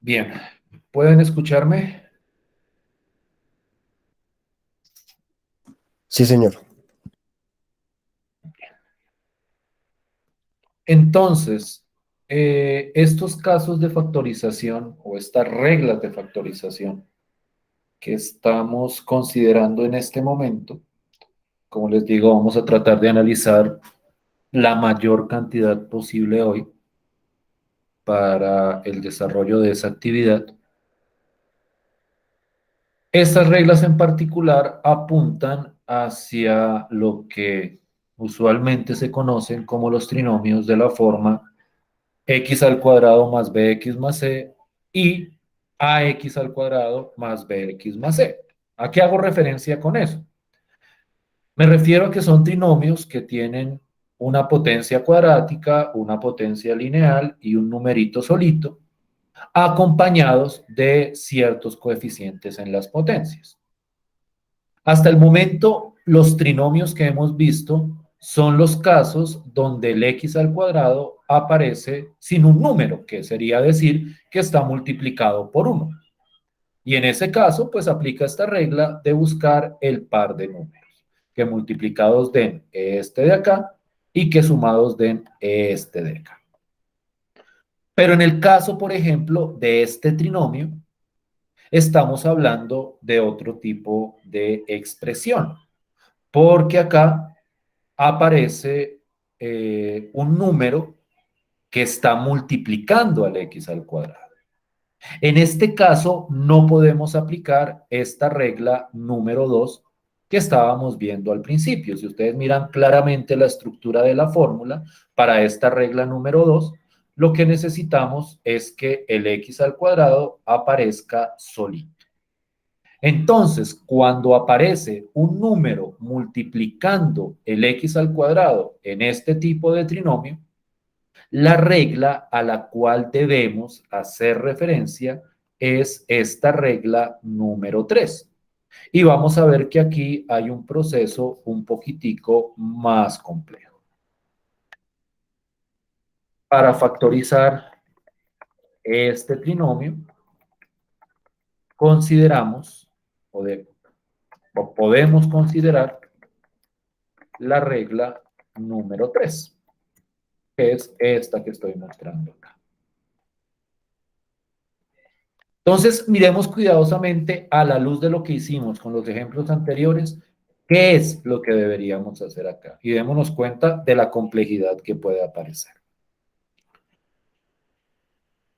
Bien, ¿pueden escucharme? Sí, señor. Entonces, estos casos de factorización o estas reglas de factorización que estamos considerando en este momento, como les digo, vamos a tratar de analizar la mayor cantidad posible hoy para el desarrollo de esa actividad. Estas reglas en particular apuntan hacia lo que usualmente se conocen como los trinomios de la forma x al cuadrado más bx más c y ax al cuadrado más bx más c. ¿A qué hago referencia con eso? Me refiero a que son trinomios que tienen una potencia cuadrática, una potencia lineal y un numerito solito, acompañados de ciertos coeficientes en las potencias. Hasta el momento, los trinomios que hemos visto son los casos donde el x al cuadrado aparece sin un número, que sería decir que está multiplicado por 1. Y en ese caso, pues aplica esta regla de buscar el par de números, que multiplicados den este de acá y que sumados den este de acá. Pero en el caso, por ejemplo, de este trinomio, estamos hablando de otro tipo de expresión, porque acá aparece un número que está multiplicando al x al cuadrado. En este caso, no podemos aplicar esta regla número 2 que estábamos viendo al principio. Si ustedes miran claramente la estructura de la fórmula para esta regla número 2, lo que necesitamos es que el x al cuadrado aparezca solito. Entonces, cuando aparece un número multiplicando el x al cuadrado en este tipo de trinomio, la regla a la cual debemos hacer referencia es esta regla número 3. Y vamos a ver que aquí hay un proceso un poquitico más complejo. Para factorizar este trinomio, consideramos o podemos considerar la regla número 3, que es esta que estoy mostrando acá. Entonces, miremos cuidadosamente a la luz de lo que hicimos con los ejemplos anteriores, qué es lo que deberíamos hacer acá. Y démonos cuenta de la complejidad que puede aparecer.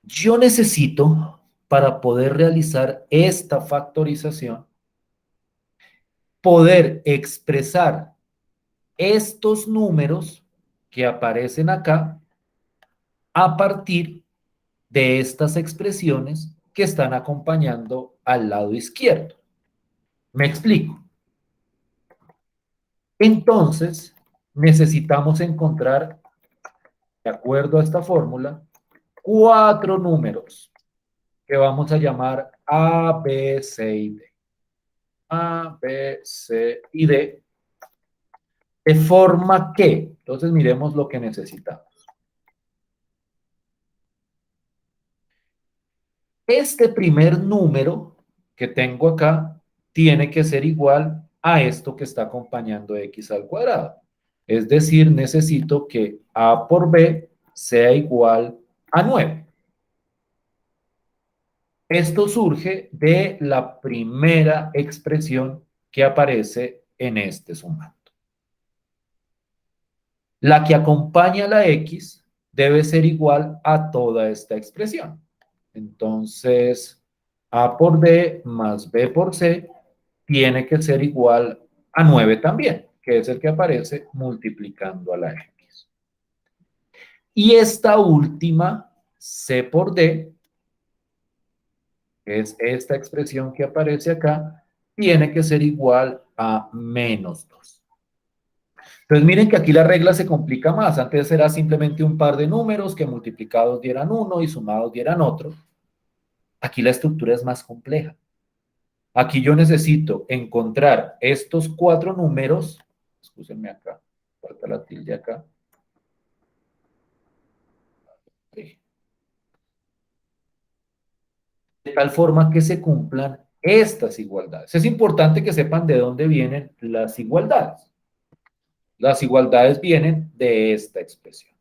Yo necesito, para poder realizar esta factorización, poder expresar estos números que aparecen acá a partir de estas expresiones que están acompañando al lado izquierdo. Me explico. Entonces, necesitamos encontrar, de acuerdo a esta fórmula, 4 números que vamos a llamar A, B, C y D. A, B, C y D, de forma que, entonces miremos lo que necesitamos. Este primer número que tengo acá tiene que ser igual a esto que está acompañando x al cuadrado. Es decir, necesito que a por b sea igual a 9. Esto surge de la primera expresión que aparece en este sumando. La que acompaña a la x debe ser igual a toda esta expresión. Entonces, a por b más b por c tiene que ser igual a 9 también, que es el que aparece multiplicando a la x. Y esta última, c por d, que es esta expresión que aparece acá, tiene que ser igual a menos 2. Entonces miren que aquí la regla se complica más. Antes era simplemente un par de números que multiplicados dieran uno y sumados dieran otro. Aquí la estructura es más compleja. Aquí yo necesito encontrar estos 4 números. Excúsenme acá, falta la tilde acá. Sí. de tal forma que se cumplan estas igualdades. Es importante que sepan de dónde vienen las igualdades. Las igualdades vienen de esta expresión.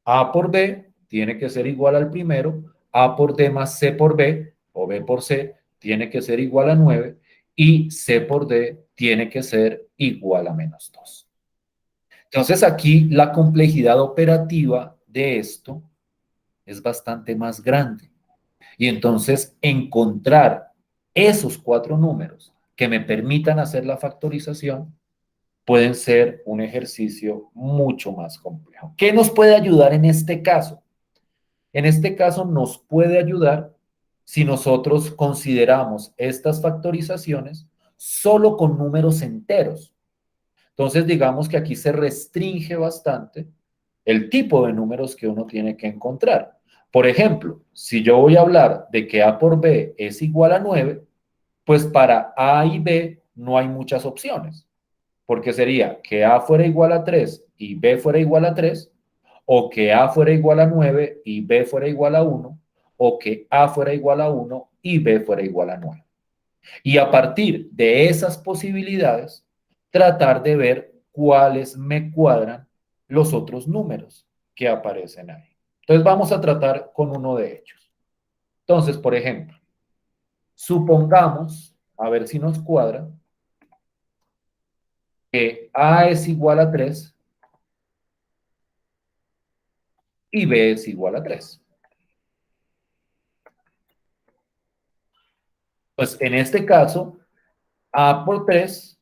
A por B tiene que ser igual al primero, A por D más C por B, o B por C, tiene que ser igual a 9, y C por D tiene que ser igual a menos 2. Entonces aquí la complejidad operativa de esto es bastante más grande. Y entonces encontrar esos 4 números que me permitan hacer la factorización pueden ser un ejercicio mucho más complejo. ¿Qué nos puede ayudar en este caso? En este caso nos puede ayudar si nosotros consideramos estas factorizaciones solo con números enteros. Entonces, digamos que aquí se restringe bastante el tipo de números que uno tiene que encontrar. Por ejemplo, si yo voy a hablar de que A por B es igual a 9, pues para A y B no hay muchas opciones, porque sería que A fuera igual a 3 y B fuera igual a 3, o que A fuera igual a 9 y B fuera igual a 1, o que A fuera igual a 1 y B fuera igual a 9. Y a partir de esas posibilidades, tratar de ver cuáles me cuadran los otros números que aparecen ahí. Entonces vamos a tratar con uno de ellos. Entonces, por ejemplo, supongamos, a ver si nos cuadra, que A es igual a 3 y B es igual a 3. Pues en este caso, A por 3,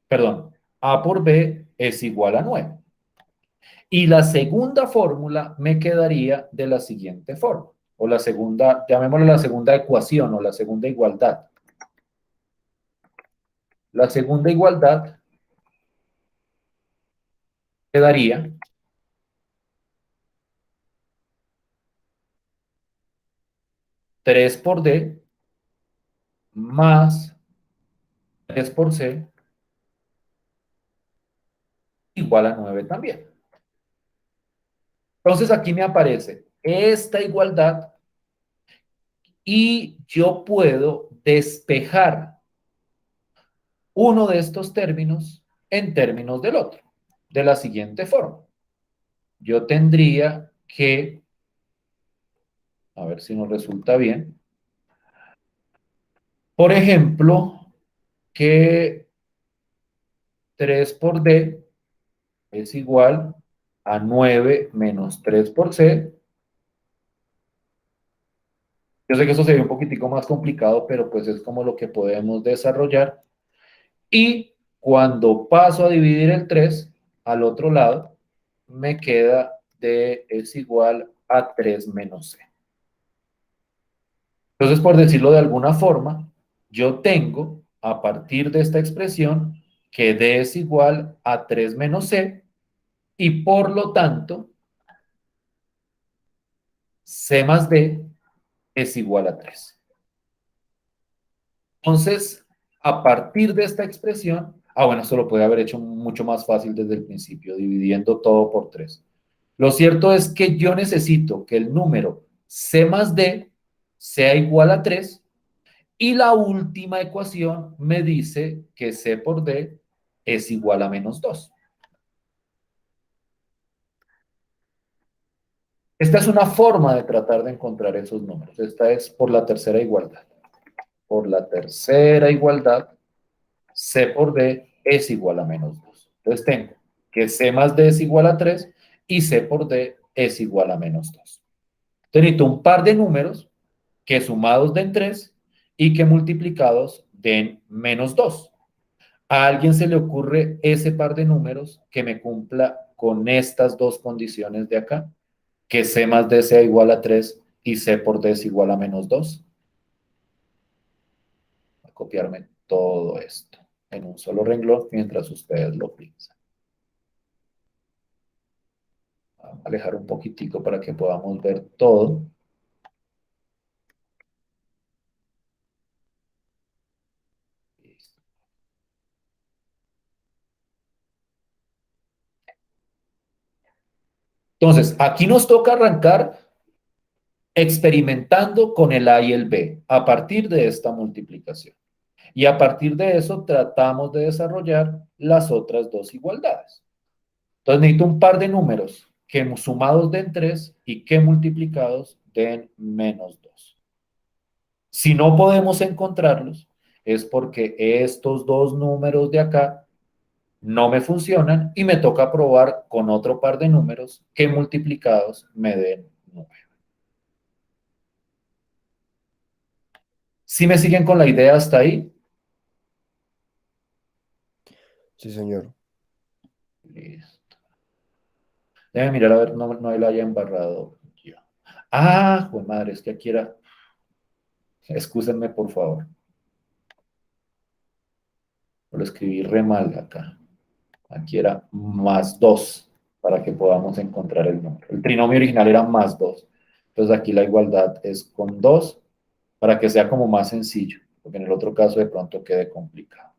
perdón, A por B es igual a 9. Y la segunda fórmula me quedaría de la siguiente forma, o la segunda, llamémosle la segunda ecuación o la segunda igualdad. La segunda igualdad quedaría tres por D más 3 por C igual a 9 también. Entonces aquí me aparece esta igualdad y yo puedo despejar uno de estos términos en términos del otro, de la siguiente forma. Yo tendría que, a ver si nos resulta bien, por ejemplo, que 3 por D es igual a 9 menos 3 por C. Yo sé que eso sería un poquitico más complicado, pero pues es como lo que podemos desarrollar. Y cuando paso a dividir el 3 al otro lado, me queda D es igual a 3 menos C. Entonces, por decirlo de alguna forma, yo tengo, a partir de esta expresión, que D es igual a 3 menos C, y por lo tanto, C más D es igual a 3. Entonces, a partir de esta expresión, bueno, esto lo puede haber hecho mucho más fácil desde el principio, dividiendo todo por 3. Lo cierto es que yo necesito que el número C más D sea igual a 3, y la última ecuación me dice que C por D es igual a menos 2. Esta es una forma de tratar de encontrar esos números. Esta es por la tercera igualdad. Por la tercera igualdad, C por D es igual a menos 2. Entonces tengo que C más D es igual a 3 y C por D es igual a menos 2. Entonces necesito un par de números que sumados den 3 y que multiplicados den menos 2. ¿A alguien se le ocurre ese par de números que me cumpla con estas dos condiciones de acá? Que C más D sea igual a 3 y C por D es igual a menos 2. Voy a copiarme todo esto en un solo renglón mientras ustedes lo piensan. Vamos a alejar un poquitico para que podamos ver todo. Entonces, aquí nos toca arrancar experimentando con el A y el B a partir de esta multiplicación. Y a partir de eso tratamos de desarrollar las otras dos igualdades. Entonces necesito un par de números que sumados den 3 y que multiplicados den -2. Si no podemos encontrarlos, es porque estos dos números de acá no me funcionan y me toca probar con otro par de números que multiplicados me den 9. ¿Sí me siguen con la idea hasta ahí? Sí, señor. Listo. Déjenme mirar a ver, no la haya embarrado yo. Ah, joder madre, es que aquí era. Excúsenme, por favor. Lo escribí re mal acá. Aquí era +2 para que podamos encontrar el número. El trinomio original era +2. Entonces aquí la igualdad es con 2 para que sea como más sencillo, porque en el otro caso de pronto quede complicado.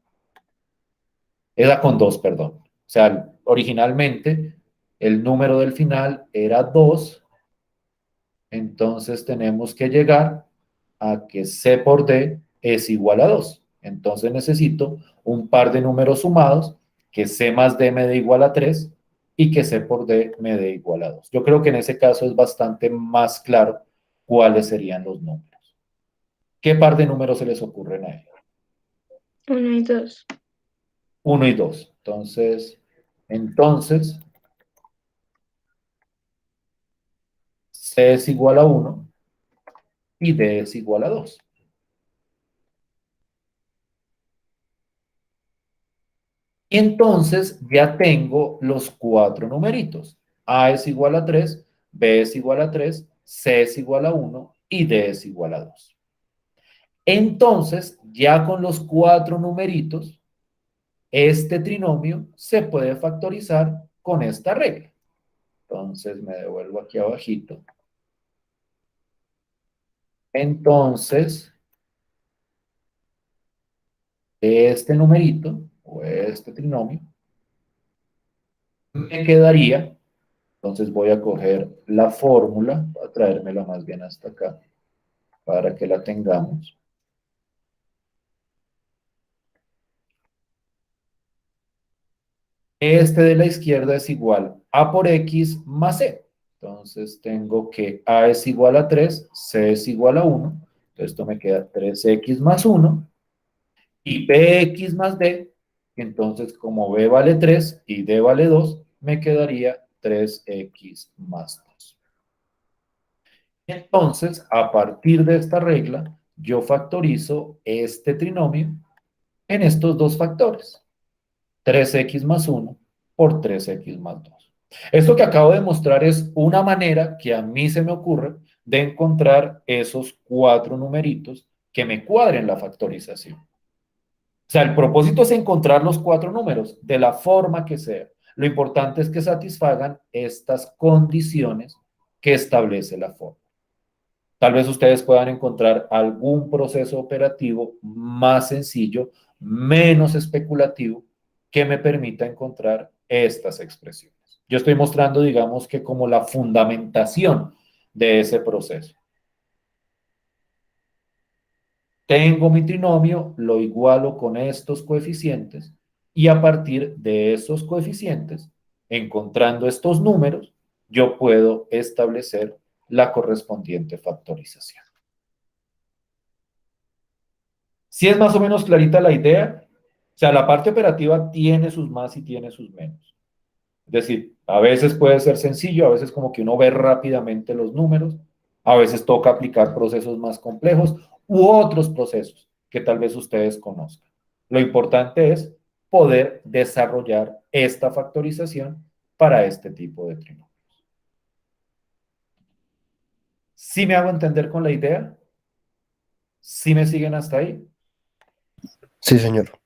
Era con 2, perdón. O sea, originalmente el número del final era 2, entonces tenemos que llegar a que C por D es igual a 2. Entonces necesito un par de números sumados, que C más D me dé igual a 3 y que C por D me dé igual a 2. Yo creo que en ese caso es bastante más claro cuáles serían los números. ¿Qué par de números se les ocurren a ellos? 1 y 2. 1 y 2. Entonces, C es igual a 1 y D es igual a 2. Y entonces ya tengo los cuatro numeritos. A es igual a 3, B es igual a 3, C es igual a 1 y D es igual a 2. Entonces, ya con los cuatro numeritos, este trinomio se puede factorizar con esta regla. Entonces, me devuelvo aquí abajito. Entonces, este numerito, o este trinomio, me quedaría. Entonces voy a coger la fórmula, voy a traérmela más bien hasta acá, para que la tengamos. Este de la izquierda es igual a por x más c. Entonces tengo que a es igual a 3, c es igual a 1. Entonces esto me queda 3x más 1 y bx más d. Entonces como b vale 3 y d vale 2, me quedaría 3x más 2. Entonces, a partir de esta regla, yo factorizo este trinomio en estos dos factores. 3x más 1 por 3x más 2. Esto que acabo de mostrar es una manera que a mí se me ocurre de encontrar esos cuatro numeritos que me cuadren la factorización. O sea, el propósito es encontrar los cuatro números de la forma que sea. Lo importante es que satisfagan estas condiciones que establece la forma. Tal vez ustedes puedan encontrar algún proceso operativo más sencillo, menos especulativo, que me permita encontrar estas expresiones. Yo estoy mostrando, digamos que como la fundamentación de ese proceso. Tengo mi trinomio, lo igualo con estos coeficientes y a partir de esos coeficientes, encontrando estos números, yo puedo establecer la correspondiente factorización. Si es más o menos clarita la idea, o sea, la parte operativa tiene sus más y tiene sus menos. Es decir, a veces puede ser sencillo, a veces como que uno ve rápidamente los números, a veces toca aplicar procesos más complejos u otros procesos que tal vez ustedes conozcan. Lo importante es poder desarrollar esta factorización para este tipo de trinomios. ¿Sí me hago entender con la idea? ¿Sí me siguen hasta ahí? Sí, señor.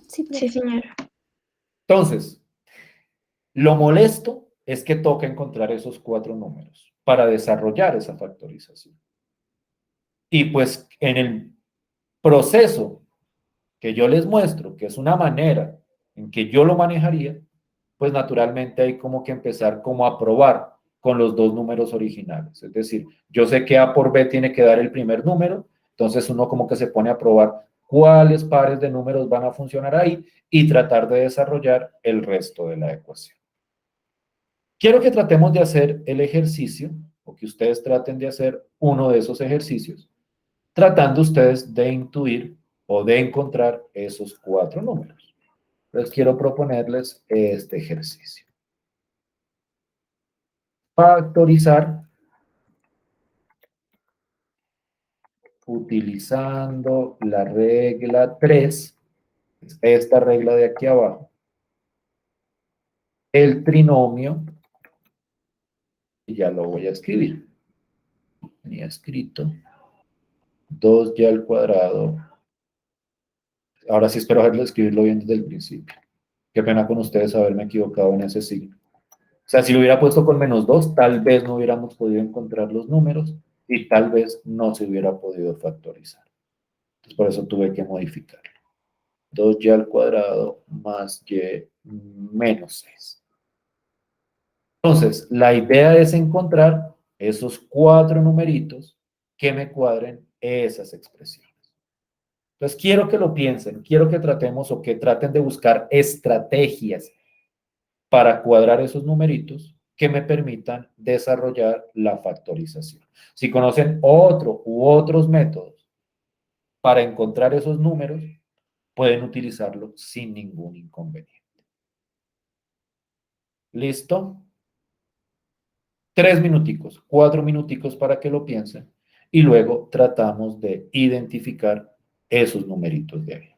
Sí, profe. Sí, señora. Entonces, lo molesto es que toca encontrar esos cuatro números para desarrollar esa factorización. Y pues en el proceso que yo les muestro, que es una manera en que yo lo manejaría, pues naturalmente hay como que empezar como a probar con los dos números originales. Es decir, yo sé que A por B tiene que dar el primer número, entonces uno como que se pone a probar cuáles pares de números van a funcionar ahí y tratar de desarrollar el resto de la ecuación. Quiero que tratemos de hacer el ejercicio, o que ustedes traten de hacer uno de esos ejercicios, tratando ustedes de intuir o de encontrar esos cuatro números. Entonces quiero proponerles este ejercicio. Factorizar utilizando la regla 3, esta regla de aquí abajo, el trinomio, y ya lo voy a escribir. Tenía escrito 2y al cuadrado. Ahora sí espero escribirlo bien desde el principio. Qué pena con ustedes haberme equivocado en ese signo. O sea, si lo hubiera puesto con -2, tal vez no hubiéramos podido encontrar los números y tal vez no se hubiera podido factorizar. Entonces, por eso tuve que modificarlo. 2y al cuadrado más y menos 6. Entonces, la idea es encontrar esos cuatro numeritos que me cuadren esas expresiones. Entonces, quiero que lo piensen, quiero que tratemos o que traten de buscar estrategias para cuadrar esos numeritos que me permitan desarrollar la factorización. Si conocen otro u otros métodos para encontrar esos números, pueden utilizarlo sin ningún inconveniente. ¿Listo? 3 minuticos, 4 minuticos para que lo piensen y luego tratamos de identificar esos numeritos de ahí.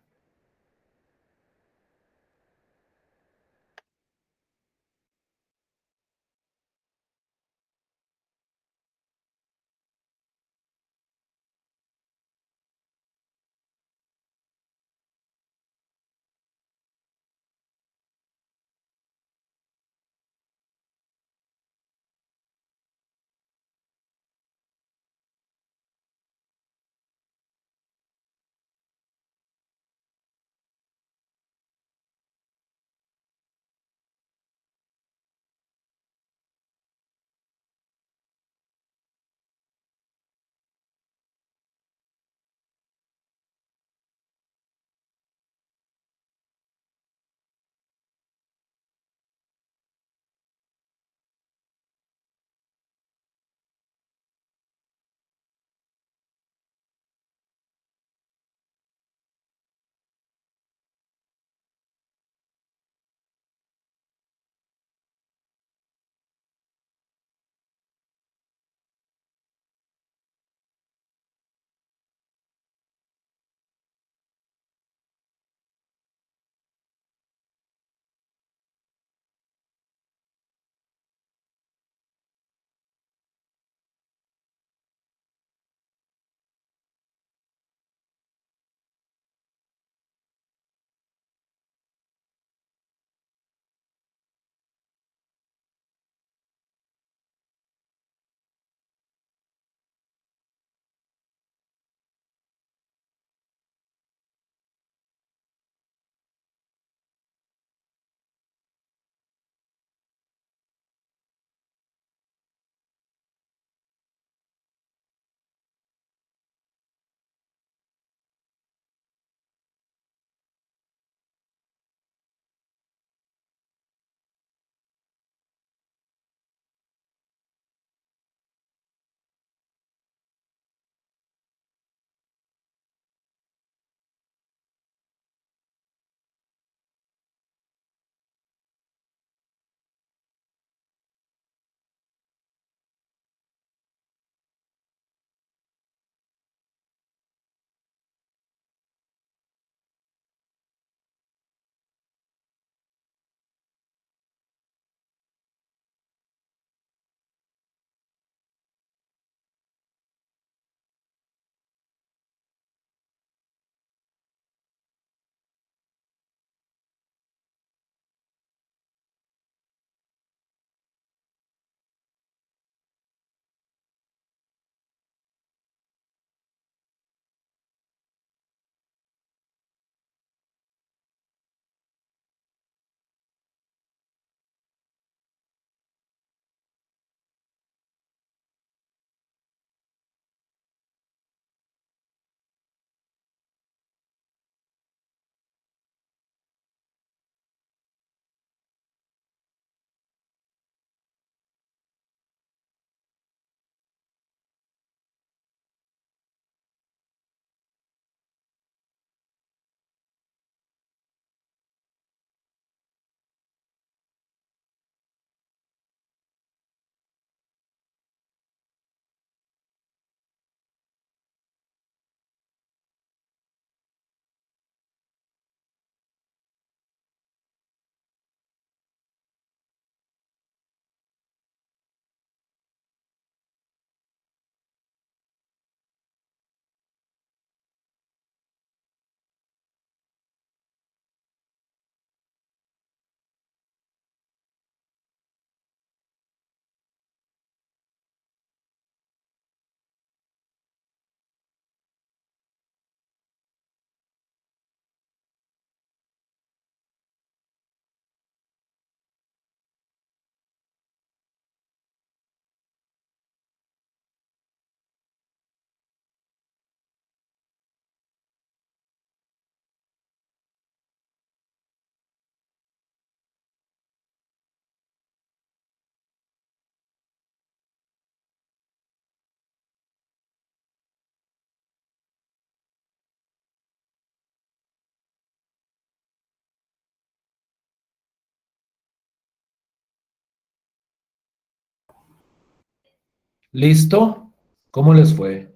¿Listo? ¿Cómo les fue?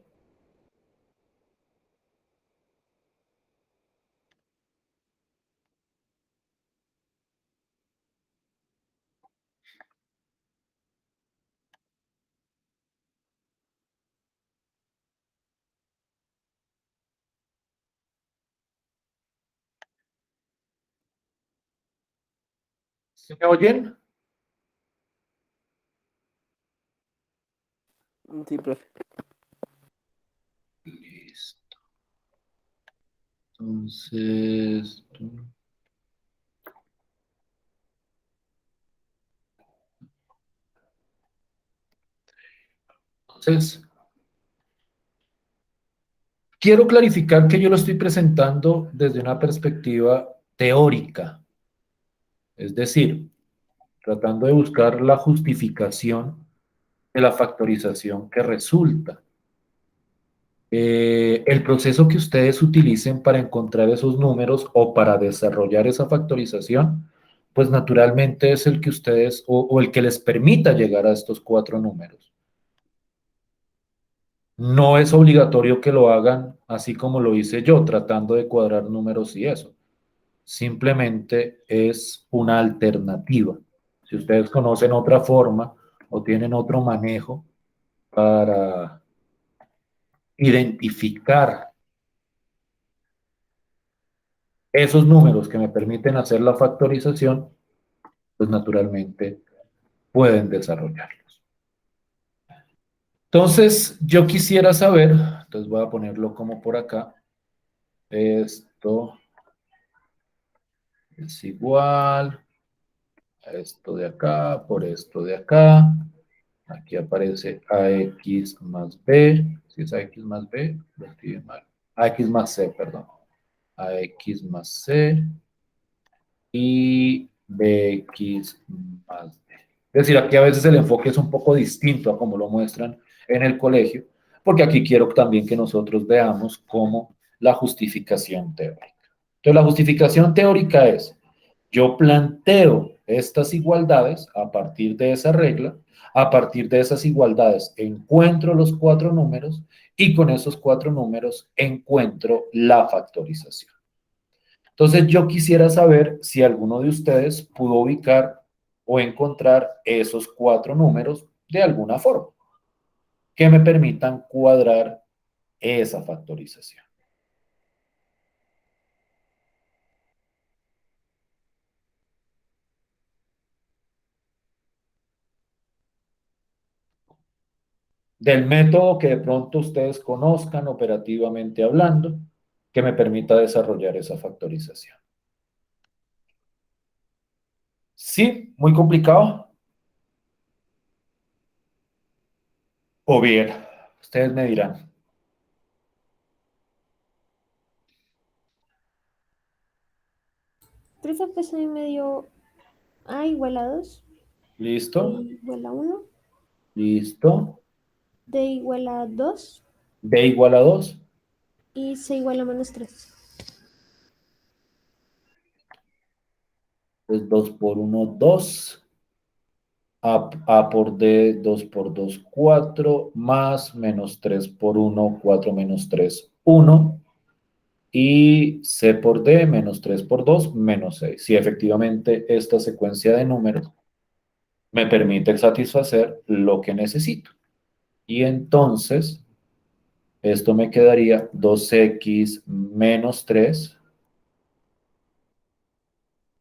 ¿Sí me oyen? Sí, profe. Listo. Entonces, entonces, quiero clarificar que yo lo estoy presentando desde una perspectiva teórica, es decir, tratando de buscar la justificación de la factorización que resulta. El proceso que ustedes utilicen para encontrar esos números o para desarrollar esa factorización, pues naturalmente es el que ustedes o el que les permita llegar a estos cuatro números. No es obligatorio que lo hagan así como lo hice yo, tratando de cuadrar números y eso. Simplemente es una alternativa. Si ustedes conocen otra forma o tienen otro manejo para identificar esos números que me permiten hacer la factorización, pues naturalmente pueden desarrollarlos. Entonces, yo quisiera saber, entonces voy a ponerlo como por acá, esto es igual a esto de acá por esto de acá. Aquí aparece AX más B. Si es AX más B, lo escribí mal. AX más C, perdón. AX más C y BX más D. Es decir, aquí a veces el enfoque es un poco distinto a como lo muestran en el colegio, porque aquí quiero también que nosotros veamos cómo la justificación teórica. Entonces, la justificación teórica es, yo planteo estas igualdades a partir de esa regla, a partir de esas igualdades encuentro los cuatro números y con esos cuatro números encuentro la factorización. Entonces yo quisiera saber si alguno de ustedes pudo ubicar o encontrar esos cuatro números de alguna forma que me permitan cuadrar esa factorización. Del método que de pronto ustedes conozcan operativamente hablando, que me permita desarrollar esa factorización. ¿Sí? ¿Muy complicado? O bien, ustedes me dirán. Profe, pues a mí me dio A igual a 2, B ¿Listo? igual a 1, ¿Listo? D igual a 2 B igual a 2. y C igual a -3. Pues 2 por uno 2. A por D, 2 por 2 4, más menos 3 por 1 4 menos 3 1 y C por D, menos 3 por 2 menos 6. Si efectivamente esta secuencia de números me permite satisfacer lo que necesito. Y entonces, esto me quedaría 2x menos 3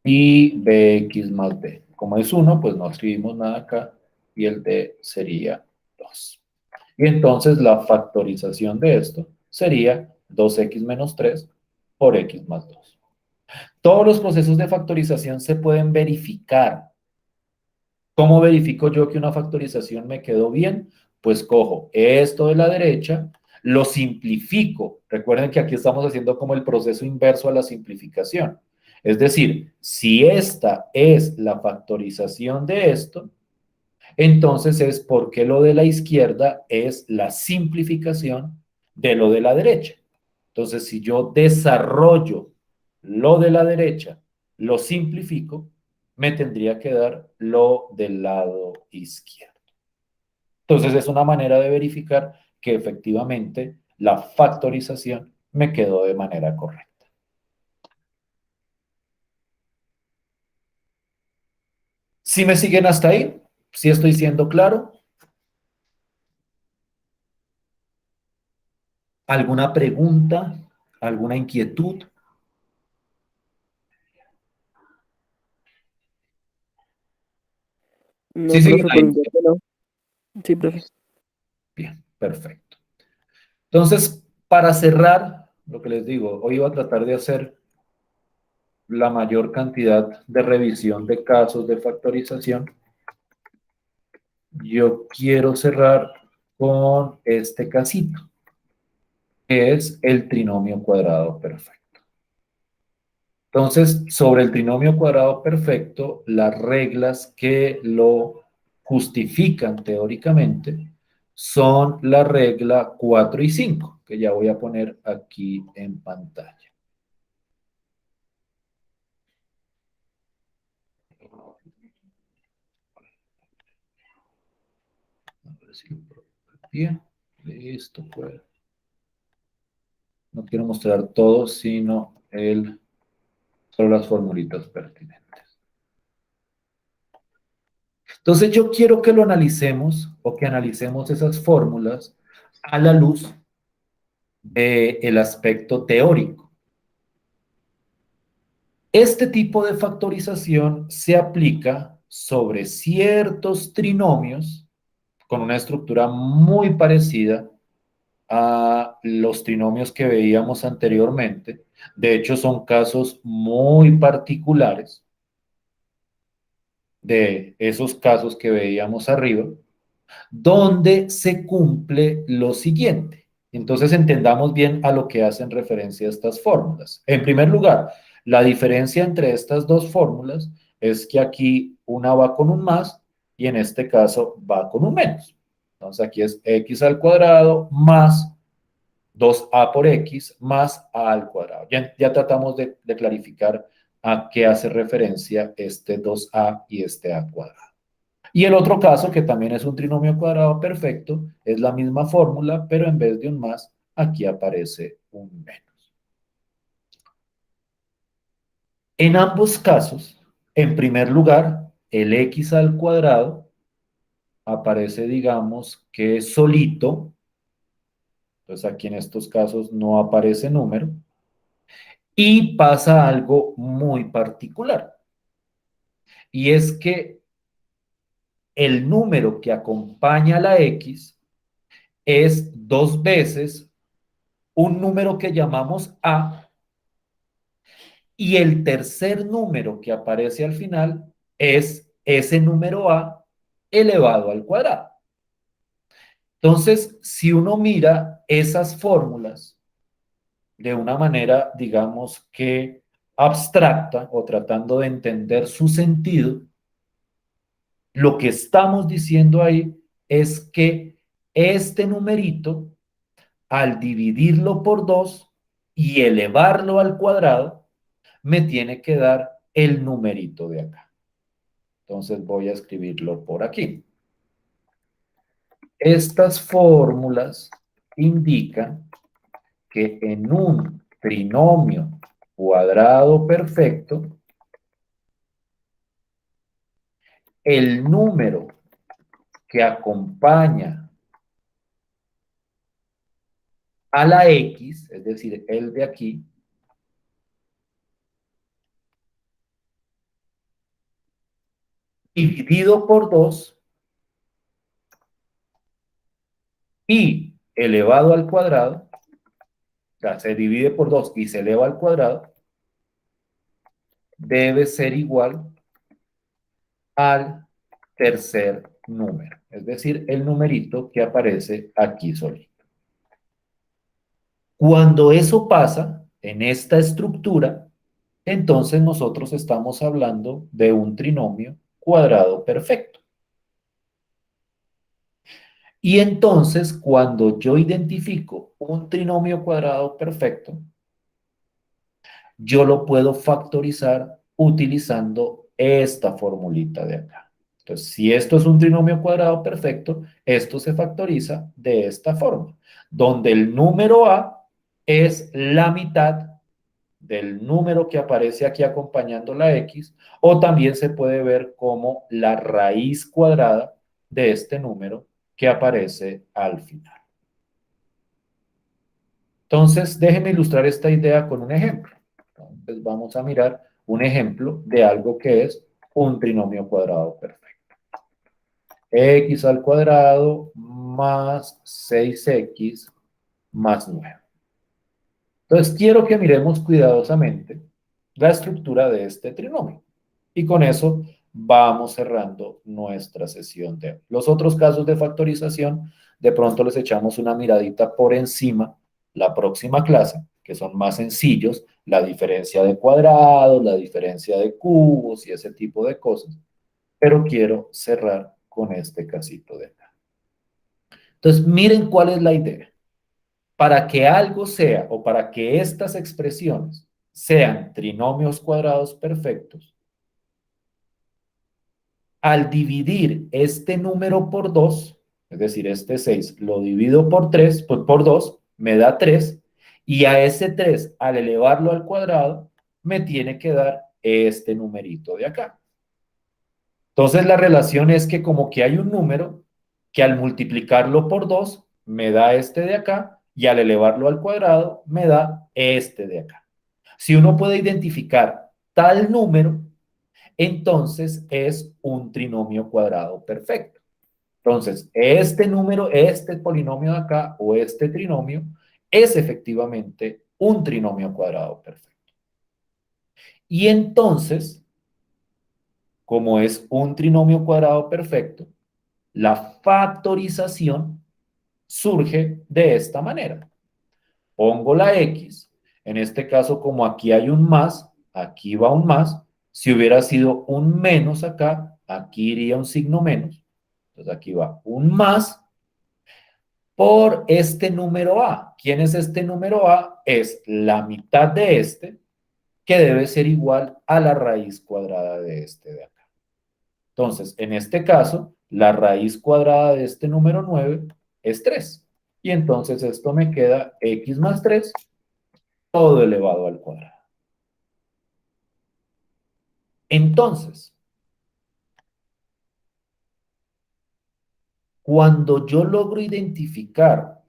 y bx más d. Como es 1, pues no escribimos nada acá y el d sería 2. Y entonces la factorización de esto sería 2x menos 3 por x más 2. Todos los procesos de factorización se pueden verificar. ¿Cómo verifico yo que una factorización me quedó bien? Pues cojo esto de la derecha, lo simplifico. Recuerden que aquí estamos haciendo como el proceso inverso a la simplificación. Es decir, si esta es la factorización de esto, entonces es porque lo de la izquierda es la simplificación de lo de la derecha. Entonces, si yo desarrollo lo de la derecha, lo simplifico, me tendría que dar lo del lado izquierdo. Entonces es una manera de verificar que efectivamente la factorización me quedó de manera correcta. ¿Sí me siguen hasta ahí? ¿Sí estoy siendo claro? ¿Alguna pregunta? ¿Alguna inquietud? No, Sí, siguen profe, por ahí. mi parte no. Sí, profe. Bien, perfecto. Entonces, para cerrar, lo que les digo, hoy iba a tratar de hacer la mayor cantidad de revisión de casos de factorización. Yo quiero cerrar con este casito, que es el trinomio cuadrado perfecto. Entonces, sobre el trinomio cuadrado perfecto, las reglas que lo justifican teóricamente son la regla 4 y 5, que ya voy a poner aquí en pantalla. A ver si lo puedo ver bien. Listo, pues. No quiero mostrar todo, sino solo las formulitas pertinentes. Entonces yo quiero que lo analicemos o que analicemos esas fórmulas a la luz del aspecto teórico. Este tipo de factorización se aplica sobre ciertos trinomios con una estructura muy parecida a los trinomios que veíamos anteriormente. De hecho, son casos muy particulares de esos casos que veíamos arriba, donde se cumple lo siguiente. Entonces entendamos bien a lo que hacen referencia estas fórmulas. En primer lugar, la diferencia entre estas dos fórmulas es que aquí una va con un más y en este caso va con un menos. Entonces aquí es x al cuadrado más 2a por x más a al cuadrado. Ya tratamos de clarificar a qué hace referencia este 2a y este a cuadrado. Y el otro caso, que también es un trinomio cuadrado perfecto, es la misma fórmula, pero en vez de un más, aquí aparece un menos. En ambos casos, en primer lugar, el x al cuadrado aparece, digamos, que solito. Entonces aquí en estos casos no aparece número. Y pasa algo muy particular. Y es que el número que acompaña a la x es dos veces un número que llamamos a, y el tercer número que aparece al final es ese número a elevado al cuadrado. Entonces, si uno mira esas fórmulas de una manera, digamos que abstracta o tratando de entender su sentido, lo que estamos diciendo ahí es que este numerito, al dividirlo por 2 y elevarlo al cuadrado, me tiene que dar el numerito de acá. Entonces voy a escribirlo por aquí. Estas fórmulas indican que en un trinomio cuadrado perfecto, el número que acompaña a la x, es decir, el de aquí, dividido por 2 y elevado al cuadrado, o sea, se divide por 2 y se eleva al cuadrado, debe ser igual al tercer número, es decir, el numerito que aparece aquí solito. Cuando eso pasa en esta estructura, entonces nosotros estamos hablando de un trinomio cuadrado perfecto. Y entonces, cuando yo identifico un trinomio cuadrado perfecto, yo lo puedo factorizar utilizando esta formulita de acá. Entonces, si esto es un trinomio cuadrado perfecto, esto se factoriza de esta forma, donde el número A es la mitad del número que aparece aquí acompañando la X, o también se puede ver como la raíz cuadrada de este número que aparece al final. Entonces, déjenme ilustrar esta idea con un ejemplo. Entonces, vamos a mirar un ejemplo de algo que es un trinomio cuadrado perfecto. X al cuadrado más 6x más 9. Entonces, quiero que miremos cuidadosamente la estructura de este trinomio. Y con eso vamos cerrando nuestra sesión de hoy. Los otros casos de factorización, de pronto les echamos una miradita por encima la próxima clase, que son más sencillos, la diferencia de cuadrados, la diferencia de cubos y ese tipo de cosas. Pero quiero cerrar con este casito de acá. Entonces, miren cuál es la idea. Para que algo sea, o para que estas expresiones sean trinomios cuadrados perfectos, al dividir este número por 2, es decir, este 6, lo divido por 3, pues por 2, me da 3, y a ese 3, al elevarlo al cuadrado, me tiene que dar este numerito de acá. Entonces la relación es que como que hay un número que al multiplicarlo por 2 me da este de acá y al elevarlo al cuadrado me da este de acá. Si uno puede identificar tal número, entonces es un trinomio cuadrado perfecto. Entonces, este número, este polinomio de acá o este trinomio es efectivamente un trinomio cuadrado perfecto. Y entonces, como es un trinomio cuadrado perfecto, la factorización surge de esta manera. Pongo la X, en este caso como aquí hay un más, aquí va un más. Si hubiera sido un menos acá, aquí iría un signo menos. Entonces aquí va un más por este número A. ¿Quién es este número A? Es la mitad de este, que debe ser igual a la raíz cuadrada de este de acá. Entonces, en este caso, la raíz cuadrada de este número 9 es 3. Y entonces esto me queda x más 3, todo elevado al cuadrado. Entonces, cuando yo logro identificar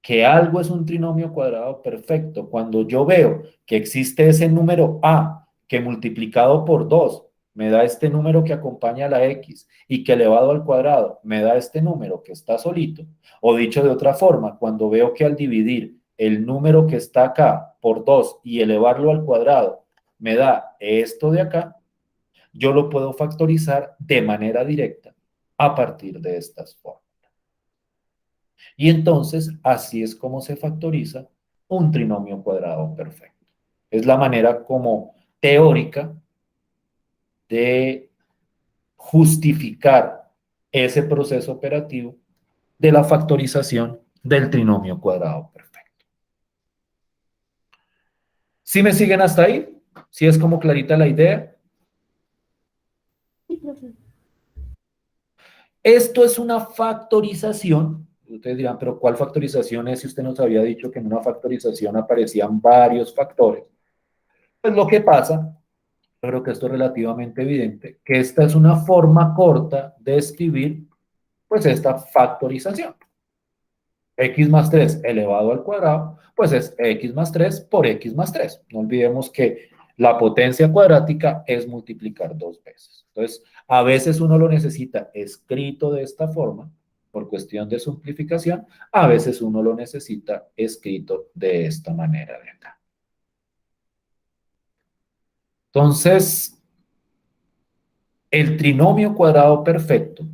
que algo es un trinomio cuadrado perfecto, cuando yo veo que existe ese número a que multiplicado por 2 me da este número que acompaña a la x y que elevado al cuadrado me da este número que está solito, o dicho de otra forma, cuando veo que al dividir el número que está acá por 2 y elevarlo al cuadrado me da esto de acá, yo lo puedo factorizar de manera directa a partir de estas formas. Y entonces, así es como se factoriza un trinomio cuadrado perfecto. Es la manera como teórica de justificar ese proceso operativo de la factorización del trinomio cuadrado perfecto. ¿Sí me siguen hasta ahí? ¿Sí es como clarita la idea? Sí, profe. Esto es una factorización. Ustedes dirán, pero ¿cuál factorización es si usted nos había dicho que en una factorización aparecían varios factores? Pues lo que pasa, yo creo que esto es relativamente evidente, que esta es una forma corta de escribir, pues esta factorización. X más 3 elevado al cuadrado, pues es X más 3 por X más 3. No olvidemos que la potencia cuadrática es multiplicar 2 veces. Entonces, a veces uno lo necesita escrito de esta forma, por cuestión de simplificación, a veces uno lo necesita escrito de esta manera de acá. Entonces, el trinomio cuadrado perfecto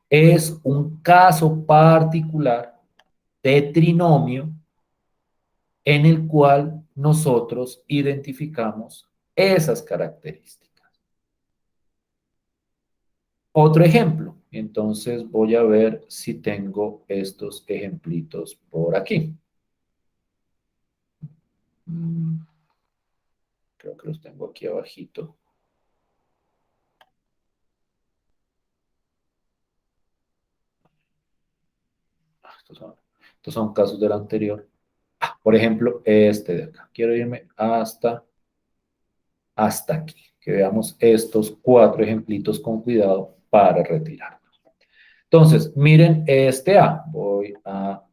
es un caso particular de trinomio en el cual nosotros identificamos esas características. Otro ejemplo, entonces voy a ver si tengo estos ejemplitos por aquí. Creo que los tengo aquí abajito. Estos son casos del anterior. Por ejemplo, este de acá. Quiero irme hasta aquí. Que veamos estos 4 ejemplitos con cuidado para retirar. Entonces, miren este A. Voy a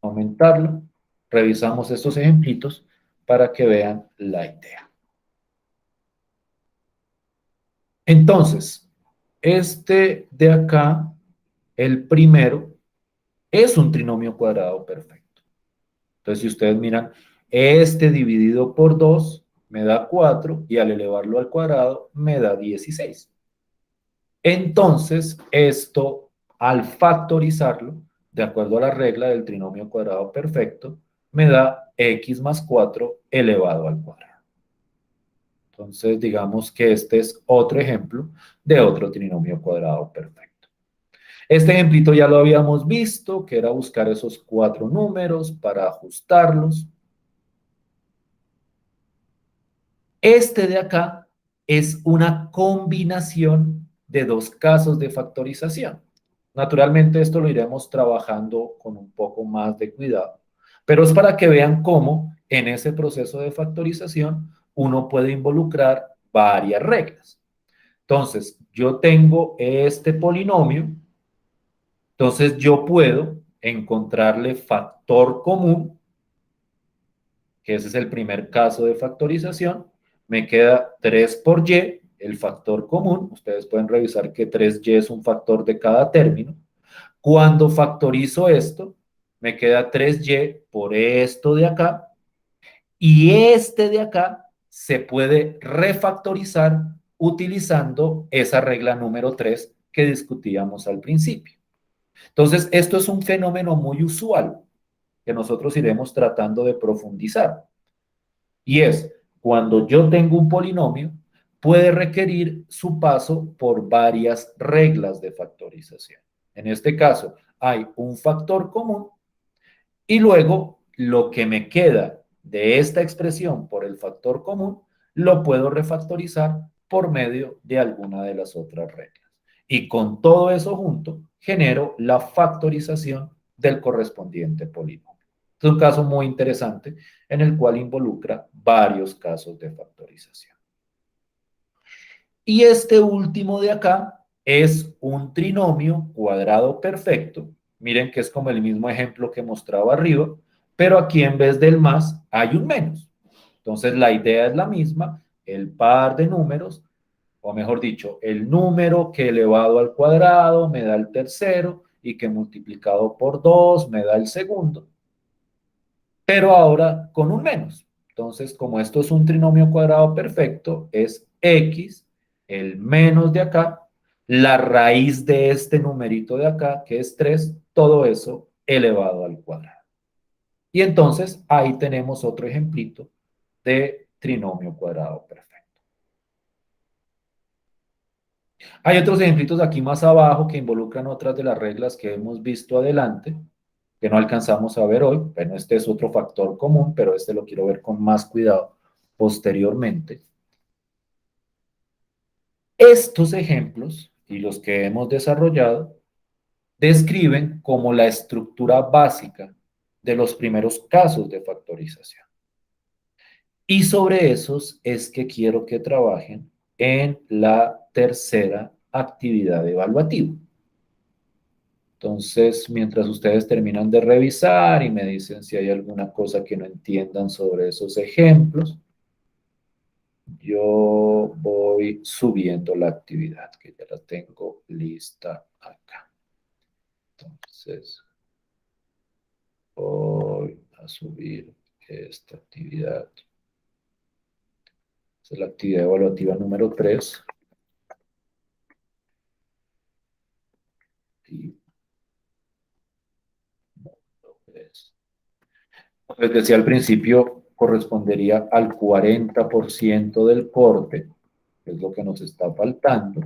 aumentarlo. Revisamos estos ejemplitos para que vean la idea. Entonces, este de acá, el primero, es un trinomio cuadrado perfecto. Entonces, si ustedes miran, este dividido por 2 me da 4 y al elevarlo al cuadrado me da 16. Entonces, esto, al factorizarlo, de acuerdo a la regla del trinomio cuadrado perfecto, me da x más 4 elevado al cuadrado. Entonces, digamos que este es otro ejemplo de otro trinomio cuadrado perfecto. Este ejemplito ya lo habíamos visto, que era buscar esos 4 números para ajustarlos. Este de acá es una combinación de 2 casos de factorización. Naturalmente esto lo iremos trabajando con un poco más de cuidado, pero es para que vean cómo en ese proceso de factorización uno puede involucrar varias reglas. Entonces, yo tengo este polinomio, entonces yo puedo encontrarle factor común, que ese es el primer caso de factorización. Me queda 3 por y, el factor común. Ustedes pueden revisar que 3y es un factor de cada término. Cuando factorizo esto, me queda 3y por esto de acá. Y este de acá se puede refactorizar utilizando esa regla número 3 que discutíamos al principio. Entonces, esto es un fenómeno muy usual que nosotros iremos tratando de profundizar. Y es, cuando yo tengo un polinomio, puede requerir su paso por varias reglas de factorización. En este caso, hay un factor común y luego lo que me queda de esta expresión por el factor común, lo puedo refactorizar por medio de alguna de las otras reglas. Y con todo eso junto, genero la factorización del correspondiente polinomio. Es un caso muy interesante en el cual involucra varios casos de factorización. Y este último de acá es un trinomio cuadrado perfecto. Miren que es como el mismo ejemplo que mostraba arriba, pero aquí en vez del más hay un menos. Entonces la idea es la misma, el par de números, o mejor dicho, el número que elevado al cuadrado me da el tercero y que multiplicado por 2 me da el segundo, pero ahora con un menos. Entonces, como esto es un trinomio cuadrado perfecto, es x, el menos de acá, la raíz de este numerito de acá, que es 3, todo eso elevado al cuadrado. Y entonces ahí tenemos otro ejemplito de trinomio cuadrado perfecto. Hay otros ejemplitos aquí más abajo que involucran otras de las reglas que hemos visto adelante, que no alcanzamos a ver hoy. Bueno, este es otro factor común, pero este lo quiero ver con más cuidado posteriormente. Estos ejemplos y los que hemos desarrollado describen como la estructura básica de los primeros casos de factorización. Y sobre esos es que quiero que trabajen en la tercera actividad evaluativa. Entonces, mientras ustedes terminan de revisar y me dicen si hay alguna cosa que no entiendan sobre esos ejemplos, yo voy subiendo la actividad, que ya la tengo lista acá. Entonces, voy a subir esta actividad. Esta es la actividad evaluativa número 3. Y les decía al principio, correspondería al 40% del corte, que es lo que nos está faltando.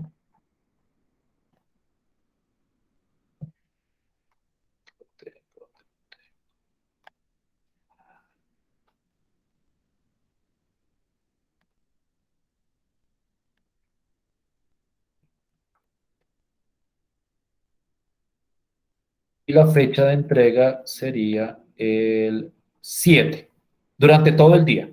y la fecha de entrega sería el 7, durante todo el día.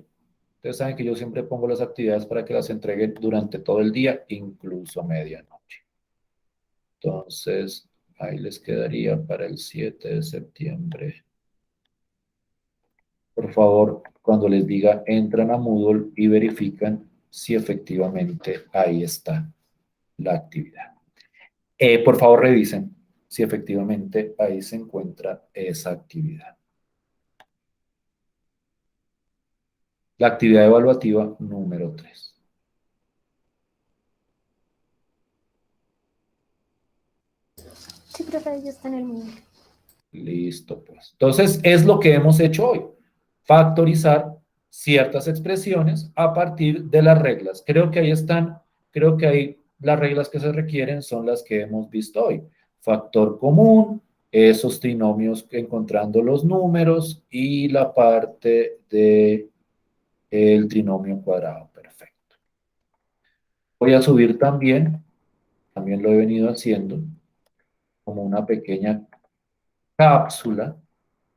Ustedes saben que yo siempre pongo las actividades para que las entreguen durante todo el día, incluso medianoche. Entonces, ahí les quedaría para el 7 de septiembre. Por favor, cuando les diga, entran a Moodle y verifican si efectivamente ahí está la actividad. Por favor, revisen si efectivamente ahí se encuentra esa actividad. La actividad evaluativa número 3. Sí, profe, ya está en el mundo. Listo, pues. Entonces, es lo que hemos hecho hoy. Factorizar ciertas expresiones a partir de las reglas. Creo que ahí están, creo que ahí las reglas que se requieren son las que hemos visto hoy. Factor común, esos trinomios encontrando los números y la parte de el trinomio cuadrado. Perfecto. Voy a subir también lo he venido haciendo, como una pequeña cápsula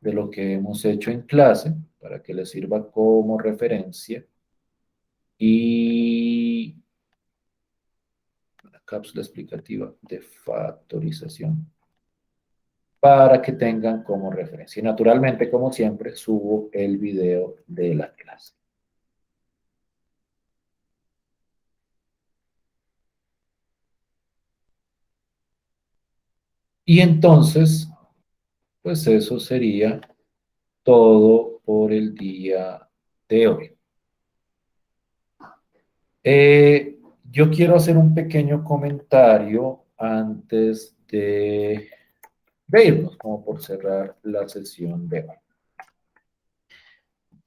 de lo que hemos hecho en clase, para que les sirva como referencia. Y una cápsula explicativa de factorización, para que tengan como referencia. Y naturalmente, como siempre, subo el video de la clase. Y entonces, pues eso sería todo por el día de hoy. Yo quiero hacer un pequeño comentario antes de irnos, como por cerrar la sesión de hoy.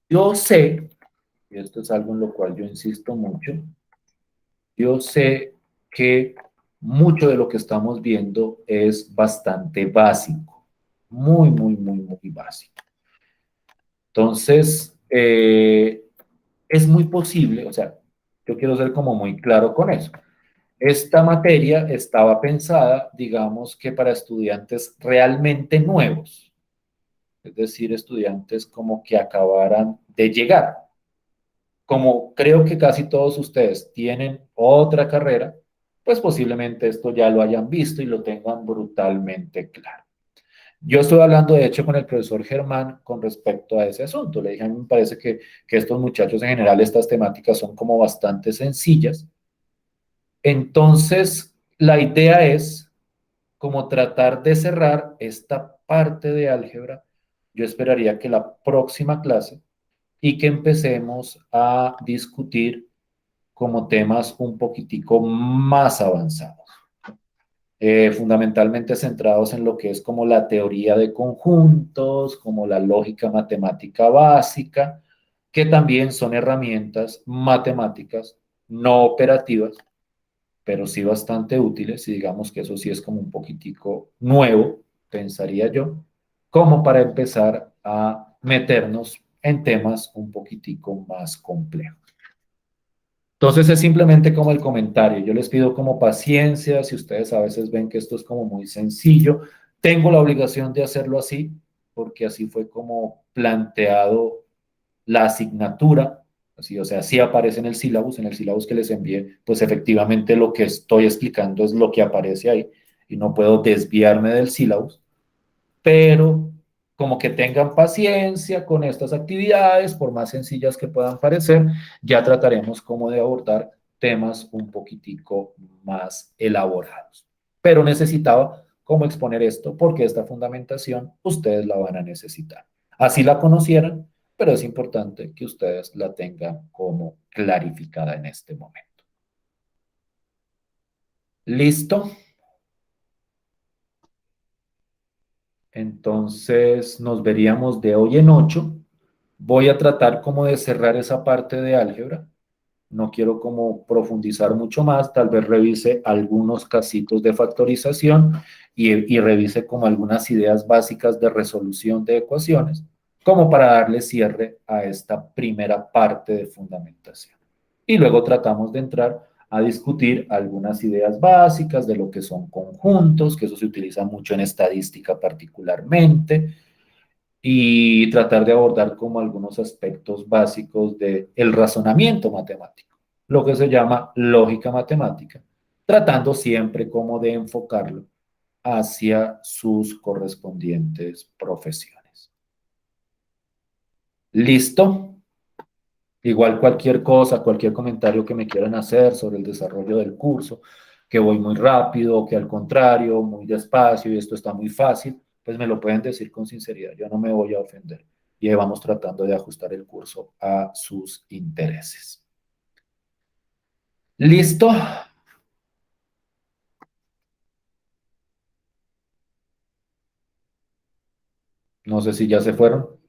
Yo sé, y esto es algo en lo cual yo insisto mucho, yo sé que mucho de lo que estamos viendo es bastante básico, muy, muy, muy, muy básico. Entonces, es muy posible, o sea, yo quiero ser como muy claro con eso. Esta materia estaba pensada, digamos, que para estudiantes realmente nuevos, es decir, estudiantes como que acabaran de llegar. Como creo que casi todos ustedes tienen otra carrera, pues posiblemente esto ya lo hayan visto y lo tengan brutalmente claro. Yo estoy hablando, de hecho, con el profesor Germán con respecto a ese asunto. Le dije, a mí me parece que estos muchachos en general, estas temáticas son como bastante sencillas. Entonces, la idea es como tratar de cerrar esta parte de álgebra. Yo esperaría que la próxima clase y que empecemos a discutir como temas un poquitico más avanzados. Fundamentalmente centrados en lo que es como la teoría de conjuntos, como la lógica matemática básica, que también son herramientas matemáticas no operativas, pero sí bastante útiles, y digamos que eso sí es como un poquitico nuevo, pensaría yo, como para empezar a meternos en temas un poquitico más complejos. Entonces es simplemente como el comentario. Yo les pido como paciencia, si ustedes a veces ven que esto es como muy sencillo, tengo la obligación de hacerlo así, porque así fue como planteado la asignatura, así, o sea, sí aparece en el sílabus que les envié, pues efectivamente lo que estoy explicando es lo que aparece ahí, y no puedo desviarme del sílabus, pero como que tengan paciencia con estas actividades, por más sencillas que puedan parecer, ya trataremos como de abordar temas un poquitico más elaborados. Pero necesitaba cómo exponer esto, porque esta fundamentación ustedes la van a necesitar. Así la conocieran, pero es importante que ustedes la tengan como clarificada en este momento. ¿Listo? Entonces nos veríamos de hoy en 8. Voy a tratar como de cerrar esa parte de álgebra. No quiero como profundizar mucho más, tal vez revise algunos casitos de factorización y revise como algunas ideas básicas de resolución de ecuaciones, como para darle cierre a esta primera parte de fundamentación. Y luego tratamos de entrar a discutir algunas ideas básicas de lo que son conjuntos, que eso se utiliza mucho en estadística particularmente, y tratar de abordar como algunos aspectos básicos del razonamiento matemático, lo que se llama lógica matemática, tratando siempre como de enfocarlo hacia sus correspondientes profesiones. ¿Listo? Igual cualquier cosa, cualquier comentario que me quieran hacer sobre el desarrollo del curso, que voy muy rápido, que al contrario, muy despacio y esto está muy fácil, pues me lo pueden decir con sinceridad, yo no me voy a ofender. Y ahí vamos tratando de ajustar el curso a sus intereses. ¿Listo? No sé si ya se fueron.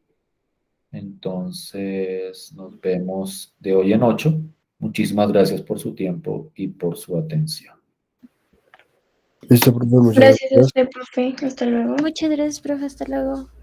Entonces, nos vemos de hoy en 8. Muchísimas gracias por su tiempo y por su atención. Listo, profe, muchas Gracias a gracias. usted, profe. Hasta luego. Muchas gracias, profe. Hasta luego.